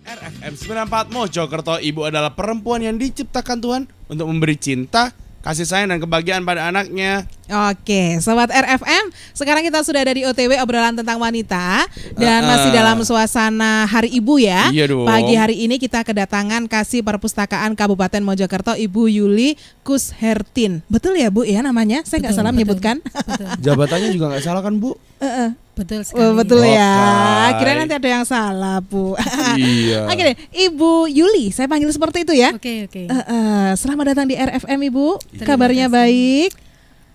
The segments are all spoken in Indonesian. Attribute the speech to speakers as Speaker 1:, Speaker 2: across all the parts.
Speaker 1: RFM 94 Mojokerto, ibu adalah perempuan yang diciptakan Tuhan untuk memberi cinta, kasih sayang dan kebahagiaan pada anaknya.
Speaker 2: Oke, Sobat RFM, sekarang kita sudah ada di OTW obrolan tentang wanita dan masih dalam suasana Hari Ibu ya.
Speaker 1: Iya dong.
Speaker 2: Pagi hari ini kita kedatangan Kasih Perpustakaan Kabupaten Mojokerto, Ibu Yuli Kushertin. Betul ya Bu ya namanya? Saya nggak salah menyebutkan.
Speaker 3: Betul.
Speaker 1: Jabatannya juga nggak salah kan Bu?
Speaker 3: Betul sekali.
Speaker 2: Oh, betul ya.
Speaker 1: Oke.
Speaker 2: Kira nanti ada yang salah Bu.
Speaker 1: Iya.
Speaker 2: Oke deh, Ibu Yuli, saya panggil seperti itu ya.
Speaker 3: Oke.
Speaker 2: Selamat datang di RFM Ibu.
Speaker 3: Terima
Speaker 2: Kabarnya
Speaker 3: kasih.
Speaker 2: baik.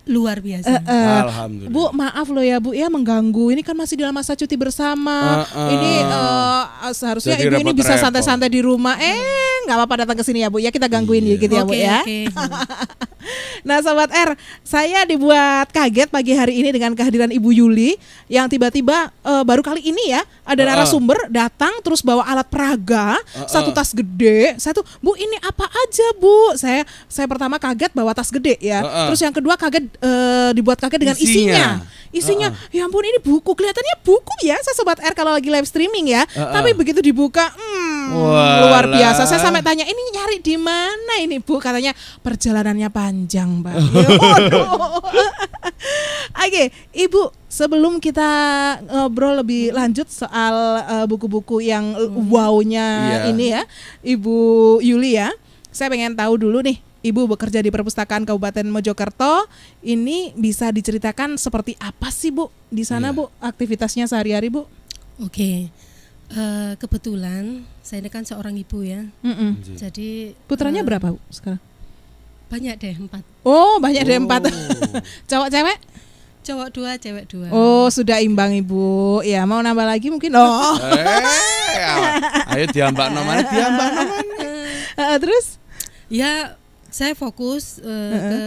Speaker 3: Luar biasa.
Speaker 1: Alhamdulillah.
Speaker 2: Bu, maaf loh ya Bu ya mengganggu. Ini kan masih dalam masa cuti bersama. Ini seharusnya
Speaker 1: Jadi
Speaker 2: Ibu ini bisa
Speaker 1: repot-repot.
Speaker 2: santai-santai di rumah. Nggak apa-apa datang ke sini ya Bu. Ya kita gangguin gitu ya Bu ya.
Speaker 3: Oke.
Speaker 2: Nah Sobat R, saya dibuat kaget pagi hari ini dengan kehadiran Ibu Yuli yang tiba-tiba baru kali ini ya ada narasumber datang terus bawa alat peraga, satu tas gede. Satu, Bu ini apa aja Bu? Saya pertama kaget bawa tas gede ya. Terus yang kedua kaget dibuat kaget dengan isinya. Ya ampun ini buku, kelihatannya buku ya Sobat R kalau lagi live streaming ya. Tapi begitu dibuka, luar biasa. Saya sampai tanya ini nyari di mana ini Bu? Katanya perjalanannya panjang Mbak. Ya, waduh. Oke, Ibu, sebelum kita ngobrol lebih lanjut soal buku-buku yang wow-nya ini ya, Ibu Yuli ya, saya pengen tahu dulu nih, Ibu bekerja di Perpustakaan Kabupaten Mojokerto, ini bisa diceritakan seperti apa sih Bu di sana Bu, aktivitasnya sehari-hari Bu?
Speaker 3: Oke. Kebetulan saya ini kan seorang ibu ya. Jadi
Speaker 2: Putranya berapa Bu sekarang?
Speaker 3: banyak deh 4.
Speaker 2: Oh banyak deh 4. Cowok cewek?
Speaker 3: Cowok 2, cewek 2.
Speaker 2: Oh sudah imbang Ibu. Ya mau nambah lagi mungkin. Oh.
Speaker 1: Ayo diambak namanya.
Speaker 2: Terus?
Speaker 3: Ya saya fokus ke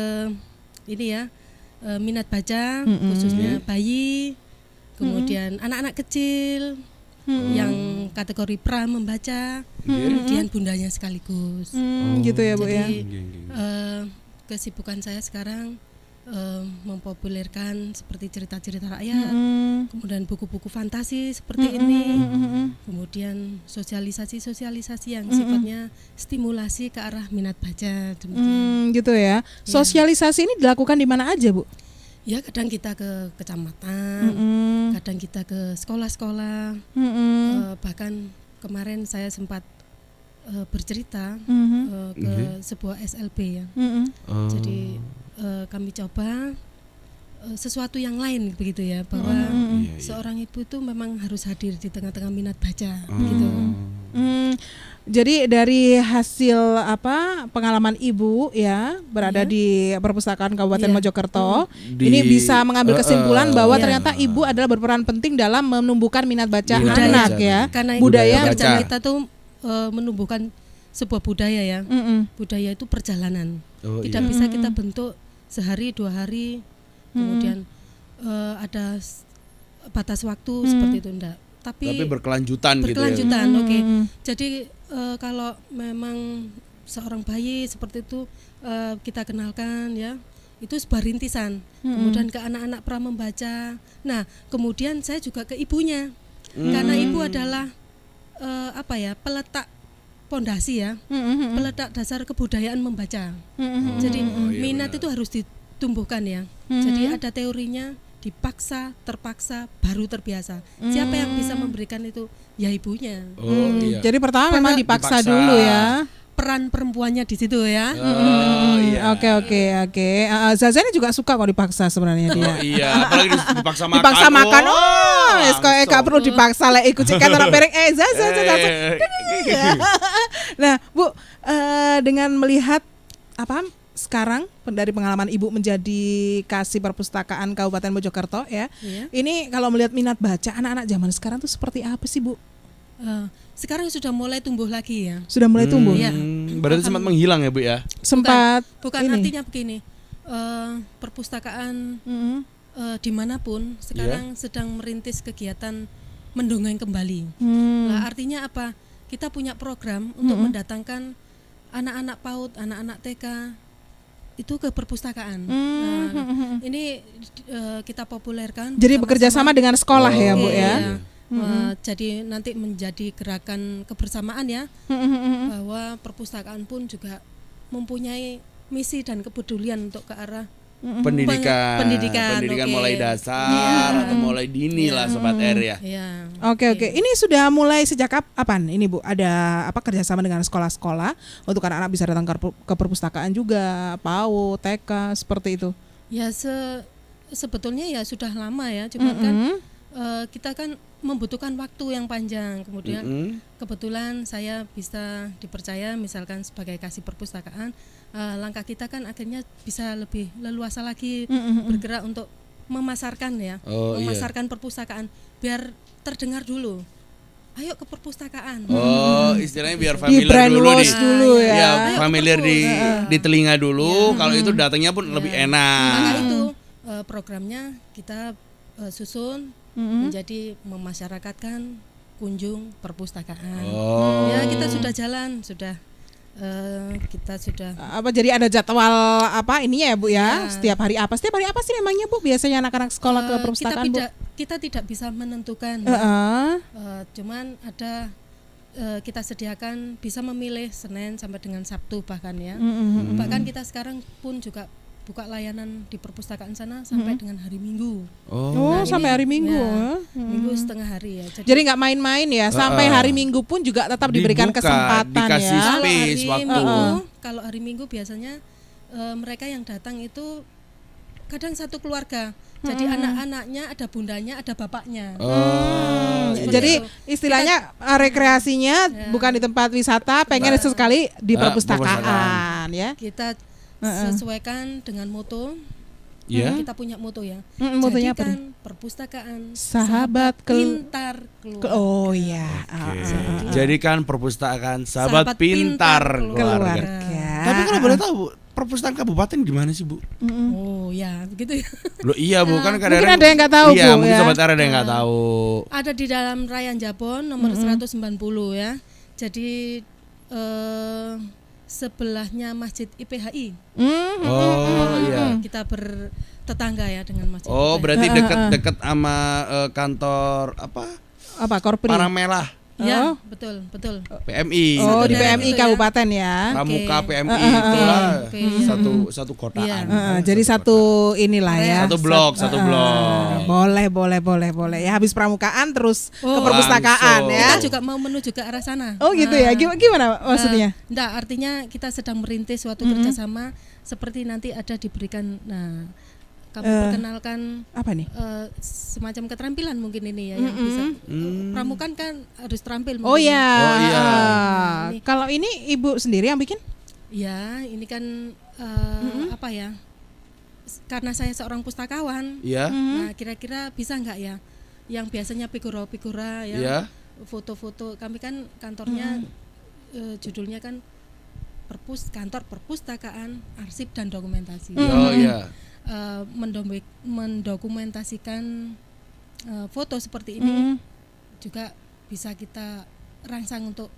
Speaker 3: ini ya, minat baca khususnya bayi, kemudian anak-anak kecil yang kategori pra membaca, kemudian bundanya sekaligus.
Speaker 2: Gitu ya Bu ya.
Speaker 3: Jadi kesibukan saya sekarang mempopulerkan seperti cerita-cerita rakyat, kemudian buku-buku fantasi seperti ini, kemudian sosialisasi yang sifatnya stimulasi ke arah minat baca. Demikian.
Speaker 2: Gitu ya. Sosialisasi ini dilakukan di mana aja Bu?
Speaker 3: Ya kadang kita ke kecamatan, kadang kita ke sekolah-sekolah, bahkan kemarin saya sempat bercerita ke sebuah SLB ya. Jadi kami coba sesuatu yang lain begitu ya, bahwa seorang ibu itu memang harus hadir di tengah-tengah minat baca gitu.
Speaker 2: Jadi dari hasil pengalaman Ibu ya berada di Perpustakaan Kabupaten Mojokerto, ini bisa mengambil kesimpulan bahwa ternyata Ibu adalah berperan penting dalam menumbuhkan minat baca anak ya.
Speaker 3: Karena
Speaker 2: budaya
Speaker 3: kerjaan kita tuh menumbuhkan sebuah budaya ya. Budaya itu perjalanan. Tidak bisa kita bentuk sehari 2 hari kemudian ada batas waktu seperti itu enggak. Tapi
Speaker 1: berkelanjutan gitu ya.
Speaker 3: Berkelanjutan, oke. Jadi kalau memang seorang bayi seperti itu kita kenalkan ya, itu sebuah rintisan. Kemudian ke anak-anak pra membaca. Nah, kemudian saya juga ke ibunya. Karena ibu adalah peletak pondasi ya, peletak dasar kebudayaan membaca. Jadi minat itu harus ditumbuhkan ya. Jadi ada teorinya, dipaksa, terpaksa, baru terbiasa. Siapa yang bisa memberikan itu? Ya ibunya.
Speaker 2: Jadi pertama memang dipaksa dulu ya.
Speaker 3: Peran perempuannya di situ ya.
Speaker 2: Oke. Zaza ini juga suka kalau dipaksa sebenarnya dia.
Speaker 1: Apalagi dipaksa makan.
Speaker 2: Dipaksa makan. Gak perlu dipaksa lah ikut cikat orang pereng. Zaza. Nah, Bu, dengan melihat sekarang dari pengalaman Ibu menjadi Kasih Perpustakaan Kabupaten Mojokerto ya. Ini kalau melihat minat baca anak-anak zaman sekarang tuh seperti apa sih Bu?
Speaker 3: Sekarang sudah mulai tumbuh lagi ya.
Speaker 2: Sudah mulai tumbuh.
Speaker 3: Ya.
Speaker 1: Berarti sempat menghilang ya Bu ya?
Speaker 2: Sempat.
Speaker 3: Bukan artinya begini. Perpustakaan dimanapun sekarang sedang merintis kegiatan mendongeng kembali. Nah, artinya apa? Kita punya program untuk mendatangkan anak-anak PAUD, anak-anak TK itu ke perpustakaan. Ini kita populerkan.
Speaker 2: Jadi bekerja sama dengan sekolah ya Bu ya.
Speaker 3: Jadi nanti menjadi gerakan kebersamaan ya, bahwa perpustakaan pun juga mempunyai misi dan kepedulian untuk ke arah
Speaker 1: Pendidikan
Speaker 3: oke.
Speaker 1: mulai dasar atau mulai dini lah Sobat R ya.
Speaker 3: Ya.
Speaker 2: Oke. Ini sudah mulai sejak kapan ini Bu? Ada apa kerjasama dengan sekolah-sekolah untuk anak-anak bisa datang ke perpustakaan juga, PAUD, TK seperti itu?
Speaker 3: Ya sebetulnya ya sudah lama ya, cuma kan kita kan membutuhkan waktu yang panjang. Kemudian kebetulan saya bisa dipercaya misalkan sebagai kasih perpustakaan, langkah kita kan akhirnya bisa lebih leluasa lagi bergerak untuk memasarkan ya, memasarkan perpustakaan biar terdengar dulu. Ayo ke perpustakaan.
Speaker 1: Istilahnya biar
Speaker 2: Di
Speaker 1: familiar dulu
Speaker 2: brainwash dulu ya.
Speaker 1: Ya, familiar di telinga dulu. Kalau itu datangnya pun lebih enak.
Speaker 3: Maka itu programnya kita susun menjadi memasyarakatkan kunjung perpustakaan. Ya kita sudah jalan, kita sudah.
Speaker 2: Apa jadi ada jadwal apa ininya ya Bu ya? Setiap hari apa sih memangnya Bu biasanya anak-anak sekolah ke perpustakaan Bu?
Speaker 3: Kita tidak bisa menentukan. Cuman ada kita sediakan bisa memilih Senin sampai dengan Sabtu bahkan ya. Bahkan kita sekarang pun juga buka layanan di perpustakaan sana sampai dengan hari Minggu.
Speaker 2: Sampai hari Minggu.
Speaker 3: Minggu setengah hari ya.
Speaker 2: Jadi nggak main-main ya, sampai hari Minggu pun juga tetap diberikan kesempatan
Speaker 1: dikasih
Speaker 2: ya.
Speaker 1: space waktu.
Speaker 3: Kalau hari Minggu biasanya mereka yang datang itu kadang satu keluarga. Jadi anak-anaknya ada bundanya, ada bapaknya.
Speaker 2: Jadi istilahnya rekreasinya bukan di tempat wisata, pengen sesekali di perpustakaan ya.
Speaker 3: Kita sesuaikan dengan moto. Kita punya moto ya.
Speaker 2: Motonya apa nih?
Speaker 3: Jadikan perpustakaan
Speaker 2: sahabat
Speaker 3: pintar keluarga.
Speaker 1: Jadikan perpustakaan sahabat pintar keluarga. Tapi kalau boleh tahu Bu, perpustakaan kabupaten di mana sih Bu?
Speaker 3: Oh ya, begitu ya.
Speaker 1: Loh iya Bu, kan kadang-kadang
Speaker 2: mungkin ada yang nggak tahu
Speaker 1: iya,
Speaker 2: Bu
Speaker 1: mungkin
Speaker 2: ya.
Speaker 1: Sobat R ada yang nggak tahu.
Speaker 3: Ada di dalam Rayan Jabon nomor 190 ya. Jadi sebelahnya Masjid IPHI.
Speaker 1: Iya.
Speaker 3: Kita bertetangga ya dengan Masjid
Speaker 1: Oh,
Speaker 3: IPHI.
Speaker 1: berarti dekat sama kantor
Speaker 2: Apa Korpri?
Speaker 1: Paramelah
Speaker 3: Ya, betul.
Speaker 1: PMI.
Speaker 2: Di PMI
Speaker 3: Gitu ya.
Speaker 2: Kabupaten ya.
Speaker 1: Pramuka PMI itulah
Speaker 3: Oke.
Speaker 1: satu kotaan.
Speaker 2: Jadi satu inilah ya.
Speaker 1: Satu blok.
Speaker 2: Boleh. Ya habis pramukaan terus ke perpustakaan
Speaker 1: langsung.
Speaker 2: ya.
Speaker 3: Kita juga mau menuju ke arah sana.
Speaker 2: Oh gitu ya. Gimana maksudnya?
Speaker 3: Enggak, artinya kita sedang merintis suatu kerjasama seperti nanti ada diberikan. Nah, kamu perkenalkan
Speaker 2: Apa nih?
Speaker 3: semacam keterampilan mungkin ini ya yang bisa. Pramukan kan harus terampil.
Speaker 2: Oh
Speaker 3: mungkin.
Speaker 2: ya.
Speaker 3: Ini.
Speaker 2: Kalau ini Ibu sendiri yang bikin?
Speaker 3: Ya, ini kan apa ya? Karena saya seorang pustakawan.
Speaker 1: Iya.
Speaker 3: Nah, kira-kira bisa nggak ya? Yang biasanya figura-figura ya,
Speaker 1: Iya.
Speaker 3: foto-foto. Kami kan kantornya judulnya kan kantor perpustakaan, arsip dan dokumentasi.
Speaker 1: Oh iya.
Speaker 3: Mendokumentasikan foto seperti ini juga bisa kita rangsang untuk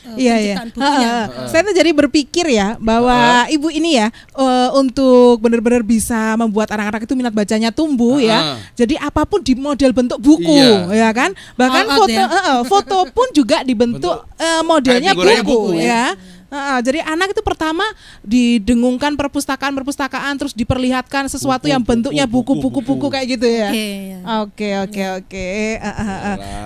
Speaker 3: penciptaan bukunya.
Speaker 2: Saya tuh jadi berpikir ya bahwa Ibu ini ya untuk benar-benar bisa membuat anak-anak itu minat bacanya tumbuh ya. Jadi apapun di model bentuk buku ya kan. Bahkan
Speaker 3: All out
Speaker 2: foto
Speaker 3: ya.
Speaker 2: foto pun juga dibentuk modelnya
Speaker 1: figuranya
Speaker 2: buku
Speaker 1: buku.
Speaker 2: ya. Jadi anak itu pertama didengungkan perpustakaan terus diperlihatkan sesuatu yang bentuknya buku kayak gitu ya. Oke.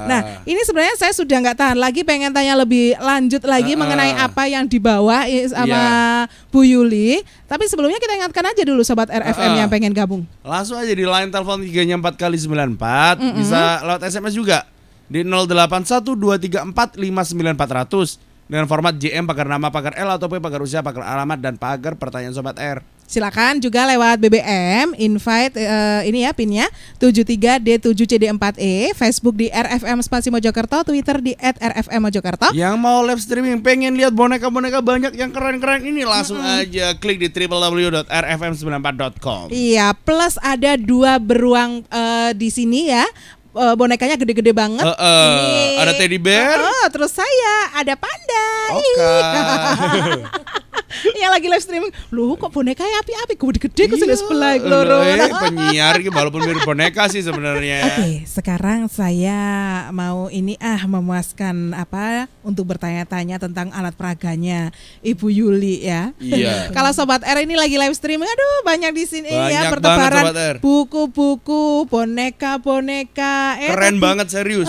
Speaker 2: Nah, ini sebenarnya saya sudah nggak tahan lagi, pengen tanya lebih lanjut lagi mengenai apa yang dibawa sama Bu Yuli. Tapi sebelumnya kita ingatkan aja dulu Sobat RFM yang pengen gabung.
Speaker 1: Langsung aja di line telepon 3-nya 4x94, bisa lewat SMS juga di 081234594000 dengan format JM, pagar nama, pagar L atau pagar usia, pagar alamat dan pagar pertanyaan Sobat R.
Speaker 2: Silakan juga lewat BBM invite ini ya pinnya 73D7CD4E, Facebook di RFM Spasi Mojokerto, Twitter di @RFM Mojokerto.
Speaker 1: Yang mau live streaming pengen lihat boneka-boneka banyak yang keren-keren ini langsung aja klik di www.rfm94.com.
Speaker 2: Iya, plus ada 2 beruang di sini ya. Bonekanya gede-gede banget.
Speaker 1: Ada teddy bear.
Speaker 2: Terus saya ada panda.
Speaker 1: Oke.
Speaker 2: Yang lagi live streaming, loh kok boneka api-api gede-gede kok sudah sebelah iku loro.
Speaker 1: Penyiar iki walaupun mirip boneka sih sebenarnya.
Speaker 2: Oke, sekarang saya mau memuaskan untuk bertanya-tanya tentang alat peraganya Ibu Yuli ya.
Speaker 1: Iya.
Speaker 2: Kalau Sobat R ini lagi live streaming, aduh banyak di sini
Speaker 1: Banyak
Speaker 2: ya
Speaker 1: banget,
Speaker 2: bertebaran
Speaker 1: Sobat R.
Speaker 2: buku-buku, boneka-boneka.
Speaker 1: Keren banget serius.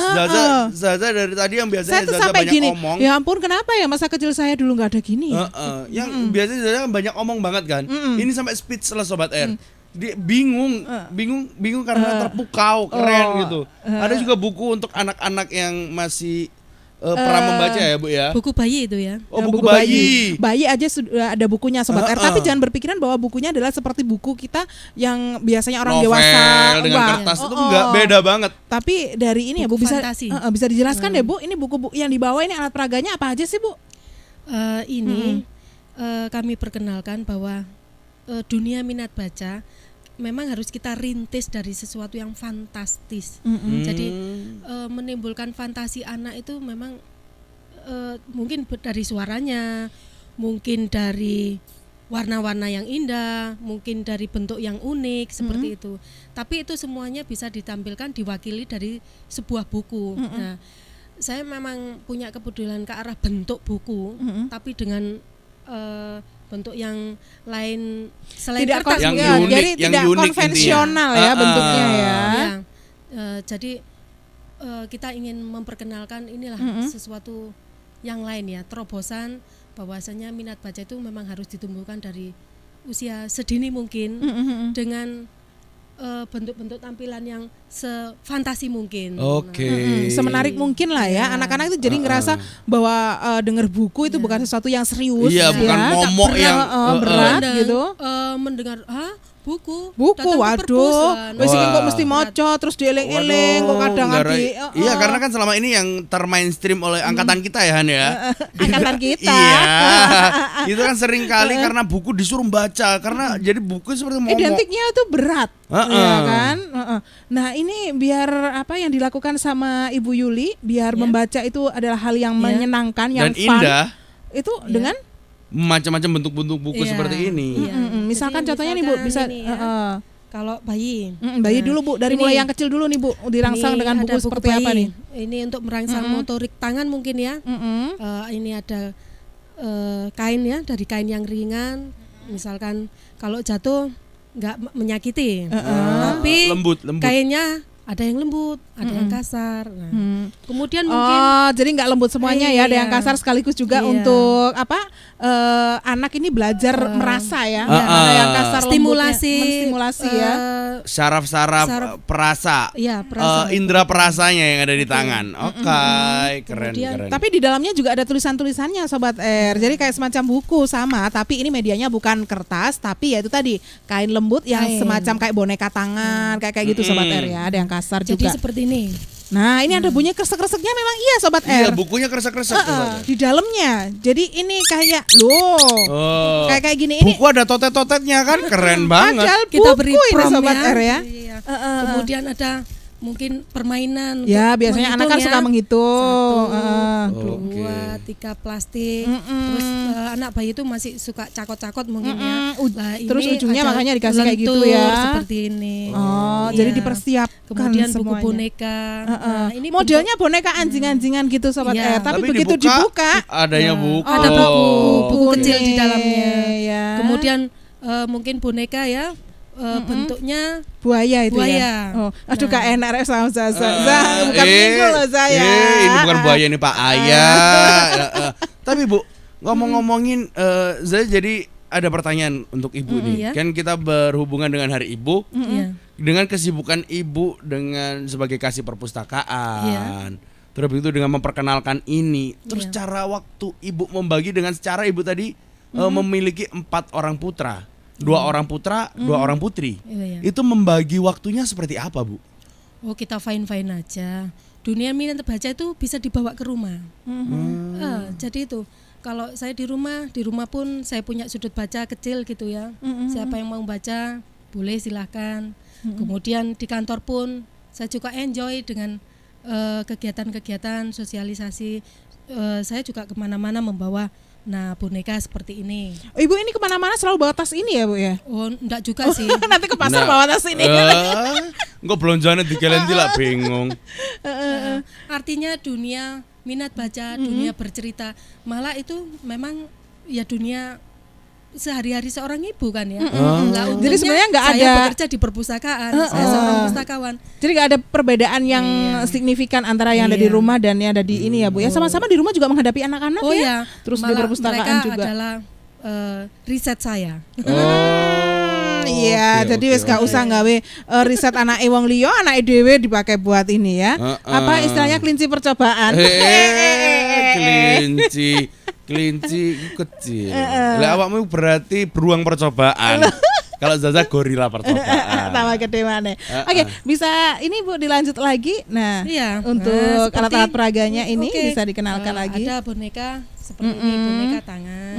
Speaker 1: Zaza dari tadi yang biasanya
Speaker 2: Saya tuh
Speaker 1: Zaza
Speaker 2: sampai
Speaker 1: banyak
Speaker 2: gini,
Speaker 1: omong.
Speaker 2: ya ampun kenapa ya masa kecil saya dulu nggak ada gini ya?
Speaker 1: Yang biasanya Zaza kan banyak omong banget kan. Ini sampai speechless Sobat R. Dia bingung karena terpukau, keren gitu. Ada juga buku untuk anak-anak yang masih pernah membaca ya Bu ya.
Speaker 3: Buku bayi itu ya.
Speaker 1: Oh, buku bayi.
Speaker 2: Bayi aja sudah ada bukunya Sobat R. Tapi jangan berpikiran bahwa bukunya adalah seperti buku kita yang biasanya orang
Speaker 1: Novel
Speaker 2: dewasa
Speaker 1: dengan kertas itu enggak beda banget.
Speaker 2: Tapi dari ini ya Bu
Speaker 3: Buku
Speaker 2: bisa
Speaker 3: fantasi.
Speaker 2: bisa dijelaskan deh Bu, ini buku yang dibawa ini alat peraganya apa aja sih Bu?
Speaker 3: Kami perkenalkan bahwa dunia minat baca memang harus kita rintis dari sesuatu yang fantastis. Jadi menimbulkan fantasi anak itu memang mungkin dari suaranya, mungkin dari warna-warna yang indah, mungkin dari bentuk yang unik seperti itu. Tapi itu semuanya bisa ditampilkan diwakili dari sebuah buku. Nah, saya memang punya kepedulian ke arah bentuk buku, tapi dengan bentuk yang lain selain
Speaker 2: Tidak
Speaker 3: kertas,
Speaker 1: yang
Speaker 2: ya,
Speaker 1: unik,
Speaker 2: jadi
Speaker 1: yang
Speaker 2: tidak
Speaker 1: unik
Speaker 2: konvensional
Speaker 1: intinya.
Speaker 2: ya bentuknya ya.
Speaker 3: ya. Jadi kita ingin memperkenalkan inilah sesuatu yang lain ya, terobosan bahwasanya minat baca itu memang harus ditumbuhkan dari usia sedini mungkin dengan bentuk-bentuk tampilan yang sefantasi mungkin.
Speaker 1: Oke.
Speaker 2: Semenarik mungkin lah ya. Anak-anak itu jadi ngerasa bahwa dengar buku itu bukan sesuatu yang serius.
Speaker 1: Iya, bukan momok yang
Speaker 2: berat gitu.
Speaker 3: Mendengar buku
Speaker 2: Waduh, wis iki kok
Speaker 1: Wah.
Speaker 2: mesti maca terus dieling-eling kok kadang
Speaker 1: Iya, karena kan selama ini yang termainstream oleh angkatan kita ya Han ya.
Speaker 2: angkatan kita.
Speaker 1: Iya. Itu kan sering kali karena buku disuruh baca karena jadi buku seperti momok.
Speaker 2: Identiknya itu berat. Ya kan? Nah, ini biar apa yang dilakukan sama Ibu Yuli biar membaca itu adalah hal yang menyenangkan, yang
Speaker 1: dan
Speaker 2: fun.
Speaker 1: indah.
Speaker 2: Itu dengan
Speaker 1: Macam-macam bentuk-bentuk buku
Speaker 3: Iya.
Speaker 1: seperti ini.
Speaker 3: Iya.
Speaker 2: misalkan
Speaker 3: Jadi
Speaker 2: contohnya nih Bu bisa
Speaker 3: ini ya, kalau bayi.
Speaker 2: bayi dulu Bu, dari
Speaker 3: Ini-
Speaker 2: mulai yang kecil dulu nih Bu, dirangsang
Speaker 3: Ini
Speaker 2: dengan buku
Speaker 3: ada
Speaker 2: seperti apa
Speaker 3: bayi.
Speaker 2: nih?
Speaker 3: Ini untuk merangsang motorik tangan mungkin ya. Ini ada kain ya, dari kain yang ringan. Misalkan kalau jatuh nggak menyakiti, tapi
Speaker 1: Lembut.
Speaker 3: kainnya ada yang lembut, ada yang kasar. Nah, kemudian mungkin
Speaker 2: Jadi nggak lembut semuanya ya, ada yang
Speaker 3: Iya.
Speaker 2: kasar sekaligus juga
Speaker 3: Iya.
Speaker 2: untuk anak ini belajar merasa ya. Ada yang kasar
Speaker 3: stimulasi,
Speaker 2: menstimulasi ya.
Speaker 1: Saraf-saraf
Speaker 3: saraf-
Speaker 1: perasa.
Speaker 3: Ya, perasa.
Speaker 1: Indera perasanya yang ada di tangan. Oke, keren.
Speaker 3: Kemudian-
Speaker 2: Tapi di dalamnya juga ada tulisan-tulisannya Sobat R. Jadi kayak semacam buku sama, tapi ini medianya bukan kertas, tapi ya itu tadi kain lembut yang
Speaker 3: Kain.
Speaker 2: semacam kayak boneka tangan, kayak gitu Sobat R ya. Ada yang kasar
Speaker 3: Jadi
Speaker 2: juga.
Speaker 3: seperti ini.
Speaker 2: Nah, ini ada bunyi kresek-kreseknya memang iya Sobat
Speaker 1: Iya,
Speaker 2: R.
Speaker 1: bukunya kresek-kresek tuh.
Speaker 2: Di dalamnya. Jadi ini kayak loh.
Speaker 1: Oh.
Speaker 2: Kayak gini ini.
Speaker 1: Buku ada totet-totetnya kan, keren banget.
Speaker 2: Padahal
Speaker 3: Kita
Speaker 2: buku
Speaker 3: beri
Speaker 2: ini
Speaker 3: prom
Speaker 2: Sobat
Speaker 3: ya.
Speaker 2: R ya.
Speaker 3: Iya. Kemudian ada mungkin permainan.
Speaker 2: Ya,
Speaker 3: untuk
Speaker 2: biasanya anak kan
Speaker 3: menghitung
Speaker 2: suka
Speaker 3: ya.
Speaker 2: menghitung.
Speaker 3: Satu,
Speaker 1: Oke.
Speaker 3: 2, 3 plastik. Terus anak bayi itu masih suka cakot-cakot mungkin ya. Lah,
Speaker 2: Terus
Speaker 3: ini
Speaker 2: ujungnya
Speaker 3: ada
Speaker 2: makanya dikasih kayak gitu
Speaker 3: lentur
Speaker 2: ya.
Speaker 3: Seperti ini.
Speaker 2: Oh,
Speaker 3: Iya.
Speaker 2: jadi dipersiapkan
Speaker 3: Kemudian buku
Speaker 2: semuanya.
Speaker 3: boneka. Nah, ini
Speaker 2: Modelnya boneka anjing-anjingan gitu Sobat
Speaker 3: Iya.
Speaker 2: R. Tapi begitu dibuka
Speaker 1: adanya buku.
Speaker 3: ada buku kecil di
Speaker 2: kuning,
Speaker 3: dalamnya.
Speaker 2: ya.
Speaker 3: Kemudian mungkin boneka ya, bentuknya
Speaker 2: buaya itu
Speaker 3: buaya.
Speaker 2: ya. Oh, aduh
Speaker 3: Nah.
Speaker 2: Kak enak sama Zaza. Bukan minggu loh saya.
Speaker 1: Ini bukan buaya, ini Pak Ayah. Tapi Bu, ngomong-ngomongin saya jadi ada pertanyaan untuk Ibu nih.
Speaker 3: Iya.
Speaker 1: Kan kita berhubungan dengan Hari Ibu.
Speaker 3: Iya.
Speaker 1: Dengan kesibukan Ibu dengan sebagai kasih perpustakaan. Terus begitu dengan memperkenalkan ini. Terus
Speaker 3: Iya.
Speaker 1: cara waktu Ibu membagi dengan secara Ibu tadi memiliki 4 orang putra. 2 orang putra, 2 orang putri.
Speaker 3: Iya.
Speaker 1: Itu membagi waktunya seperti apa, Bu?
Speaker 3: Oh, kita fine-fine aja. Dunia minat baca itu bisa dibawa ke rumah. Jadi itu kalau saya di rumah pun saya punya sudut baca kecil gitu ya. Siapa yang mau baca boleh silahkan. Kemudian di kantor pun saya juga enjoy dengan kegiatan-kegiatan sosialisasi. Saya juga kemana-mana membawa Nah, boneka seperti ini.
Speaker 2: Ibu ini kemana-mana selalu bawa tas ini ya Bu ya?
Speaker 3: Oh, enggak juga sih.
Speaker 2: Nanti ke pasar
Speaker 1: Nah,
Speaker 2: bawa tas ini.
Speaker 1: Enggak belonjane dikelenti lah bingung.
Speaker 3: Artinya dunia minat baca, dunia bercerita, malah itu memang ya dunia sehari-hari seorang ibu kan ya. Nah,
Speaker 2: Jadi sebenarnya nggak
Speaker 3: saya
Speaker 2: ada
Speaker 3: bekerja di perpustakaan, saya seorang pustakawan.
Speaker 2: Jadi nggak ada perbedaan yang signifikan antara yang ada di rumah dan yang ada di ini ya Bu ya. Sama-sama di rumah juga menghadapi anak-anak
Speaker 3: Oh
Speaker 2: ya.
Speaker 3: ya,
Speaker 2: Terus di
Speaker 3: malah
Speaker 2: perpustakaan
Speaker 3: mereka
Speaker 2: juga.
Speaker 3: adalah riset saya.
Speaker 2: Iya,
Speaker 1: Oke,
Speaker 2: jadi
Speaker 1: oke,
Speaker 2: wis gak
Speaker 1: oke.
Speaker 2: usah gawe riset anake wong liya, anake dhewe dipakai buat ini ya. Apa istilahnya kelinci percobaan.
Speaker 1: Kelinci kecil. Lah awakmu berarti beruang percobaan. Kalau Zaza gorila percobaan.
Speaker 2: Tambah gede mana. Oke, bisa ini Bu dilanjut lagi. Nah,
Speaker 3: Iya.
Speaker 2: untuk
Speaker 3: Nah, seperti-
Speaker 2: alat-alat peraganya ini
Speaker 3: Oke.
Speaker 2: bisa dikenalkan lagi.
Speaker 3: Ada boneka seperti ini, boneka tangan.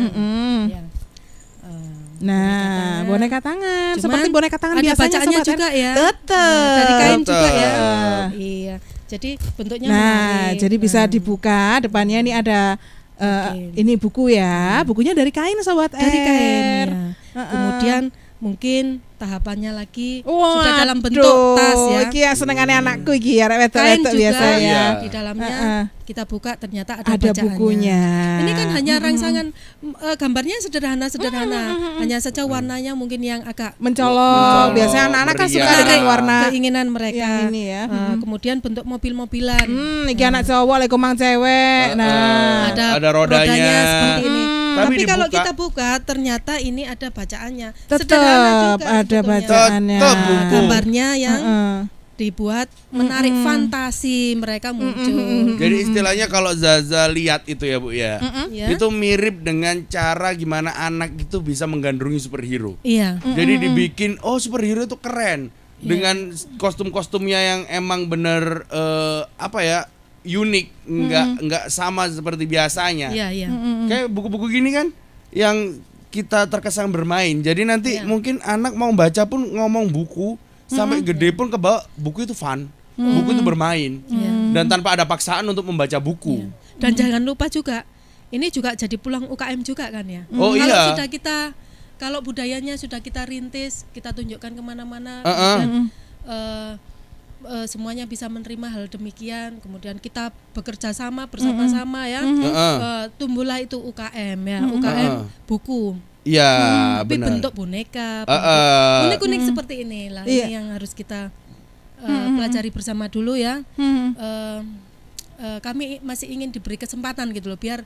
Speaker 3: Ya.
Speaker 2: Nah, boneka tangan.
Speaker 3: Cuman
Speaker 2: Seperti boneka tangan
Speaker 3: ada
Speaker 2: biasanya
Speaker 3: bacaannya
Speaker 2: Sobat
Speaker 3: juga
Speaker 2: R.
Speaker 3: ya.
Speaker 2: Tetep.
Speaker 3: Dari kain juga ya.
Speaker 1: Tetep.
Speaker 3: Iya. Jadi bentuknya
Speaker 2: Nah,
Speaker 3: menarik.
Speaker 2: jadi bisa dibuka. Depannya ini ada ini buku ya. Bukunya dari kain Sobat
Speaker 3: dari
Speaker 2: R.
Speaker 3: kain. Ya. Kemudian mungkin tahapannya lagi
Speaker 2: Waduh,
Speaker 3: sudah dalam bentuk tas ya.
Speaker 2: Iki ya senengane anakku iki ya
Speaker 3: Kain
Speaker 2: wedok-wedok
Speaker 3: juga
Speaker 2: biasa ya.
Speaker 1: Iya.
Speaker 3: di dalamnya kita buka ternyata ada,
Speaker 2: Ada
Speaker 3: bacaannya.
Speaker 2: bukunya.
Speaker 3: Ini kan hanya rangsangan gambarnya sederhana-sederhana. Hanya saja warnanya mungkin yang agak
Speaker 2: Mencolok. Biasanya anak-anak kan suka
Speaker 1: meriah.
Speaker 2: dengan warna
Speaker 3: keinginan mereka.
Speaker 2: yang ini ya.
Speaker 3: Kemudian bentuk mobil-mobilan.
Speaker 2: Iki anak cowok lek mang cewek. Nah,
Speaker 1: Ada rodanya.
Speaker 3: seperti ini.
Speaker 1: Tapi
Speaker 3: Tapi kalau
Speaker 1: dibuka.
Speaker 3: kita buka ternyata ini ada bacaannya.
Speaker 2: tetap
Speaker 3: Sederhana juga
Speaker 2: ada
Speaker 3: sebetulnya.
Speaker 2: bacaannya.
Speaker 1: Tetep buku.
Speaker 3: Gambarnya yang
Speaker 2: Heeh.
Speaker 3: dibuat menarik fantasi mereka muncul.
Speaker 1: Jadi istilahnya kalau Zaza lihat itu ya Bu ya.
Speaker 3: Ya.
Speaker 1: Itu mirip dengan cara gimana anak itu bisa menggandrungi superhero.
Speaker 3: Iya.
Speaker 1: Jadi dibikin superhero itu keren dengan kostum-kostumnya yang emang bener apa ya unik, nggak sama seperti biasanya.
Speaker 3: Iya, iya.
Speaker 1: Kayak buku-buku gini kan yang kita terkesan bermain. Jadi nanti mungkin anak mau baca pun ngomong buku sampai gede pun kebawa buku itu fun. Buku itu bermain. Dan tanpa ada paksaan untuk membaca buku.
Speaker 3: Dan jangan lupa juga ini juga jadi pulang UKM juga kan ya.
Speaker 1: Oh,
Speaker 3: Kalau
Speaker 1: iya.
Speaker 3: sudah kalau budayanya sudah kita rintis, kita tunjukkan kemana-mana,
Speaker 1: Heeh.
Speaker 3: kemudian, semuanya bisa menerima hal demikian. Kemudian kita bekerja sama bersama-sama ya. Tumbuhlah itu UKM ya, UKM buku.
Speaker 1: Iya,
Speaker 3: Tapi
Speaker 1: benar.
Speaker 3: bentuk boneka,
Speaker 1: Heeh.
Speaker 3: unik-unik seperti inilah.
Speaker 2: Iya.
Speaker 3: Ini yang harus kita pelajari bersama dulu ya. Kami masih ingin diberi kesempatan gitu loh, biar